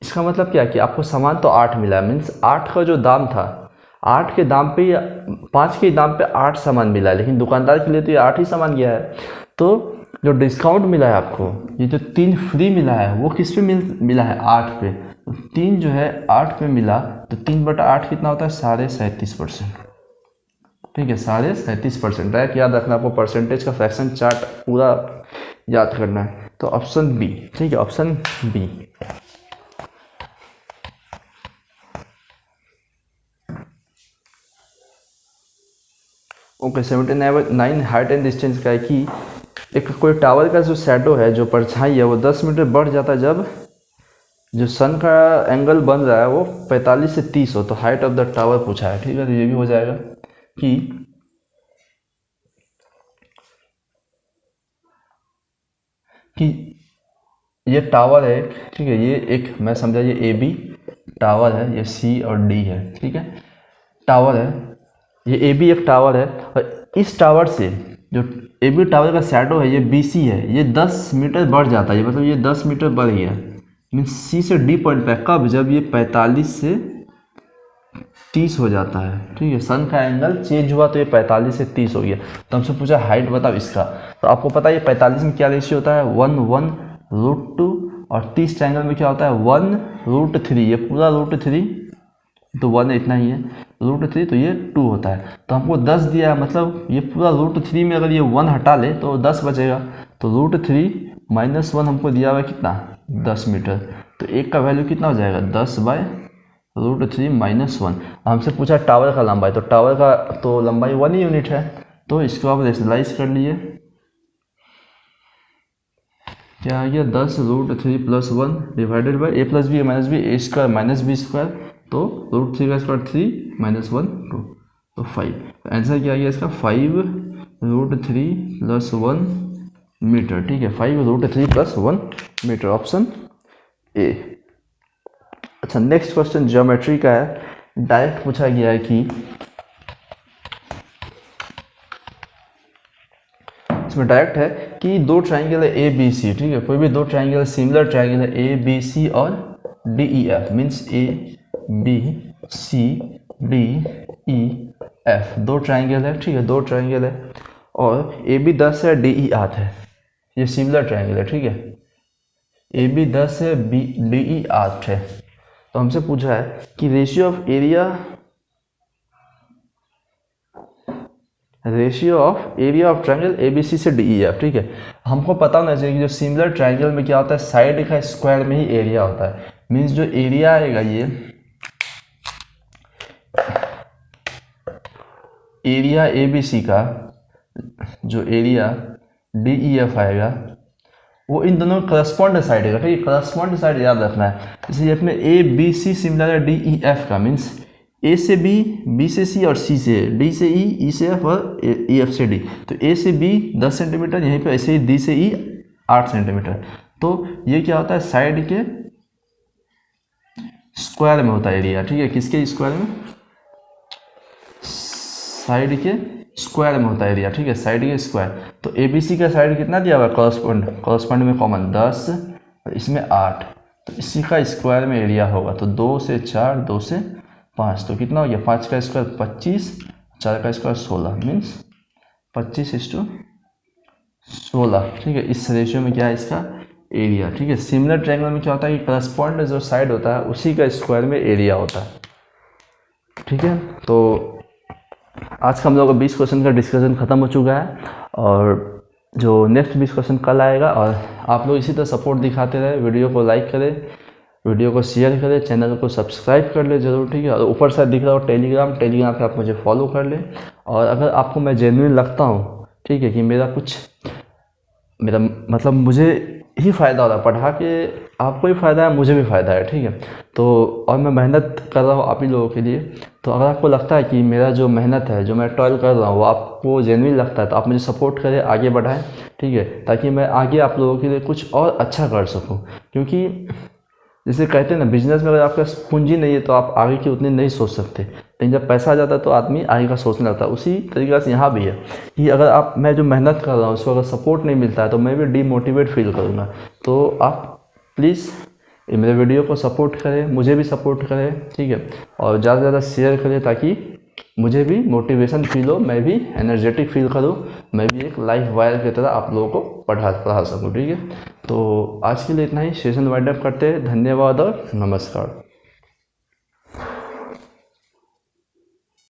इसका मतलब क्या है कि आपको सामान तो 8 मिला है, मीन्स 8 का जो दाम था, 8 के दाम पे या 5 के दाम पे 8 सामान मिला है, लेकिन दुकानदार के लिए तो ये 8 ही सामान गया है। तो जो डिस्काउंट मिला है आपको, ये जो 3 फ्री मिला है वो किस पे मिला है, 8 पे। तो 3 जो है 8 पे मिला, तो 3/8 कितना होता है, 37.5%, ठीक है, 37.5%। डायरेक्ट याद रखना, आपको परसेंटेज का फ्रैक्शन चार्ट पूरा याद करना है। तो ऑप्शन बी, ठीक है, option B. Okay, 79 height and distance का है कि एक कोई टावर का जो शैडो है, जो परछाई है, वो 10 मीटर बढ़ जाता है जब जो सन का एंगल बन रहा है वो 45 से 30 हो, तो हाइट ऑफ द टावर पूछा है, ठीक है। तो ये भी हो जाएगा कि ये टावर है, ठीक है, ये एक मैं समझा ये ए बी टावर है, ये सी और डी है, ठीक है, टावर है, ये ए बी एक टावर है, और इस टावर से जो ए बी टावर का शैडो है ये बी सी है, ये 10 मीटर बढ़ जाता है, मतलब ये 10 मीटर बढ़ गया, मीन्स सी से डी पॉइंट पे कब, जब ये 45 से 30 हो जाता है, ठीक है। सन का एंगल चेंज हुआ तो ये 45 से 30 हो गया। तो हमसे पूछा हाइट बताओ इसका, तो आपको पता है ये 45 में क्या रेशियो होता है, 1/√2, और 30 ट्रायंगल में क्या होता है 1/√3। ये पूरा √3 तो 1 इतना ही है, √3 तो ये 2 होता है। तो हमको 10 दिया है, मतलब ये पूरा √3 में अगर ये 1 हटा ले तो 10 बचेगा। तो √3 - 1 हमको दिया हुआ है कितना, 10 मीटर। तो एक का वैल्यू कितना हो जाएगा, 10/√3 - 1। हमसे पूछा टावर का लंबाई, तो टावर का तो लंबाई 1 यूनिट है, तो इसको आप रेशनलाइज कर लिए। क्या आ गया, 10√3 + 1 divided by a + b a - b a² - b², तो √3 का स्क्वायर 3 - 1 2, तो 5। तो आंसर क्या आ गया इसका, 5√3 + 1 मीटर, ठीक है। 5√3 + 1 मीटर, ऑप्शन ए। अच्छा, नेक्स्ट क्वेश्चन ज्योमेट्री का है। डायरेक्ट पूछा गया है कि इसमें डायरेक्ट है कि दो ट्राइंगल है ए बी सी, ठीक है। कोई भी दो ट्राइंगल, सिमिलर ट्राइंगल है ए बी सी और D E F, means A B C D E F, दो ट्राइंगल है, ठीक है। दो ट्राइंगल है और ए बी 10 है, डी ई 8 है। ये सिमिलर ट्राइंगल है, ठीक है। ए बी 10 है, बी डी ई 8 है। तो हमसे पूछा है कि ratio of area of triangle A B C से डी ई एफ, ठीक है। हमको पता होना चाहिए कि जो सिमिलर ट्रायंगल में क्या होता है, साइड का स्क्वायर में ही एरिया होता है। मीन्स जो एरिया आएगा, ये एरिया ए बी सी का जो एरिया डी ई एफ आएगा वो इन दोनों करस्पॉन्ड साइड है, ठीक है। करस्पॉन्ड साइड याद रखना है। इसलिए अपने ए बी सी सिमिलर है डी ई एफ का, मीन्स ए से बी, बी से सी और सी से डी से ई, ई से एफ और ई एफ से डी। तो ए से बी 10 सेंटीमीटर, यहीं पे ऐसे ही डी से ई 8 सेंटीमीटर। तो ये क्या होता है, साइड के स्क्वायर में होता है एरिया, ठीक है। किसके स्क्वायर में, साइड के स्क्वायर में होता है एरिया, ठीक है। साइड के स्क्वायर, तो ए बी सी का साइड कितना दिया हुआ है, कॉरस्पॉन्ड में कॉमन 10 और इसमें 8, तो इसी का स्क्वायर में एरिया होगा। तो 2 से 4, 2 से 5, तो कितना हो गया, 5 का स्क्वायर 25, 4 का स्क्वायर 16, मीन्स 25:16, ठीक है। इस रेशियो में क्या है इसका एरिया, ठीक है। सिमिलर ट्रायंगल में क्या होता है कि करस्पॉन्ड जो साइड होता है उसी का स्क्वायर में एरिया होता है, ठीक है। तो आज का हम लोग का 20 क्वेश्चन का डिस्कशन खत्म हो चुका है और जो नेक्स्ट 20 क्वेश्चन कल आएगा। और आप लोग इसी तरह सपोर्ट दिखाते रहे, वीडियो को लाइक करें, वीडियो को शेयर करें, चैनल को सब्सक्राइब कर ले जरूर, ठीक है। और ऊपर से दिख रहा हो टेलीग्राम पे आप मुझे फॉलो कर ले। और अगर आपको मैं जेन्युइन लगता हूँ, ठीक है, कि मेरा मतलब मुझे ही फ़ायदा हो रहा है पढ़ा के, आपको भी फ़ायदा है, मुझे भी फ़ायदा है, ठीक है। तो और मैं मेहनत कर रहा हूँ आप ही लोगों के लिए। तो अगर आपको लगता है कि मेरा जो मेहनत है, जो मैं टॉयल कर रहा हूँ, वो आपको जेन्युइन लगता है, तो आप मुझे सपोर्ट करें, आगे बढ़ाएं, ठीक है, ताकि मैं आगे आप लोगों के लिए कुछ और अच्छा कर सकूँ। क्योंकि जैसे कहते हैं ना, बिजनेस में अगर आपका पूंजी नहीं है तो आप आगे की उतनी नहीं सोच सकते, लेकिन जब पैसा आ जाता है तो आदमी आगे का सोचने लगता है। उसी तरीके से यहाँ भी है कि अगर मैं जो मेहनत कर रहा हूँ उसको अगर सपोर्ट नहीं मिलता है तो मैं भी डीमोटिवेट फील करूँगा। तो आप प्लीज़ मेरे वीडियो को सपोर्ट करें, मुझे भी सपोर्ट करें, ठीक है। और ज़्यादा से ज़्यादा शेयर करें ताकि मुझे भी मोटिवेशन फील हो, मैं भी एनर्जेटिक फील करूँ, मैं भी एक लाइफ वायर की तरह आप लोगों को पढ़ा सकूँ, ठीक है। तो आज के लिए इतना ही, सेशन वाइंड अप करते हैं। धन्यवाद और नमस्कार।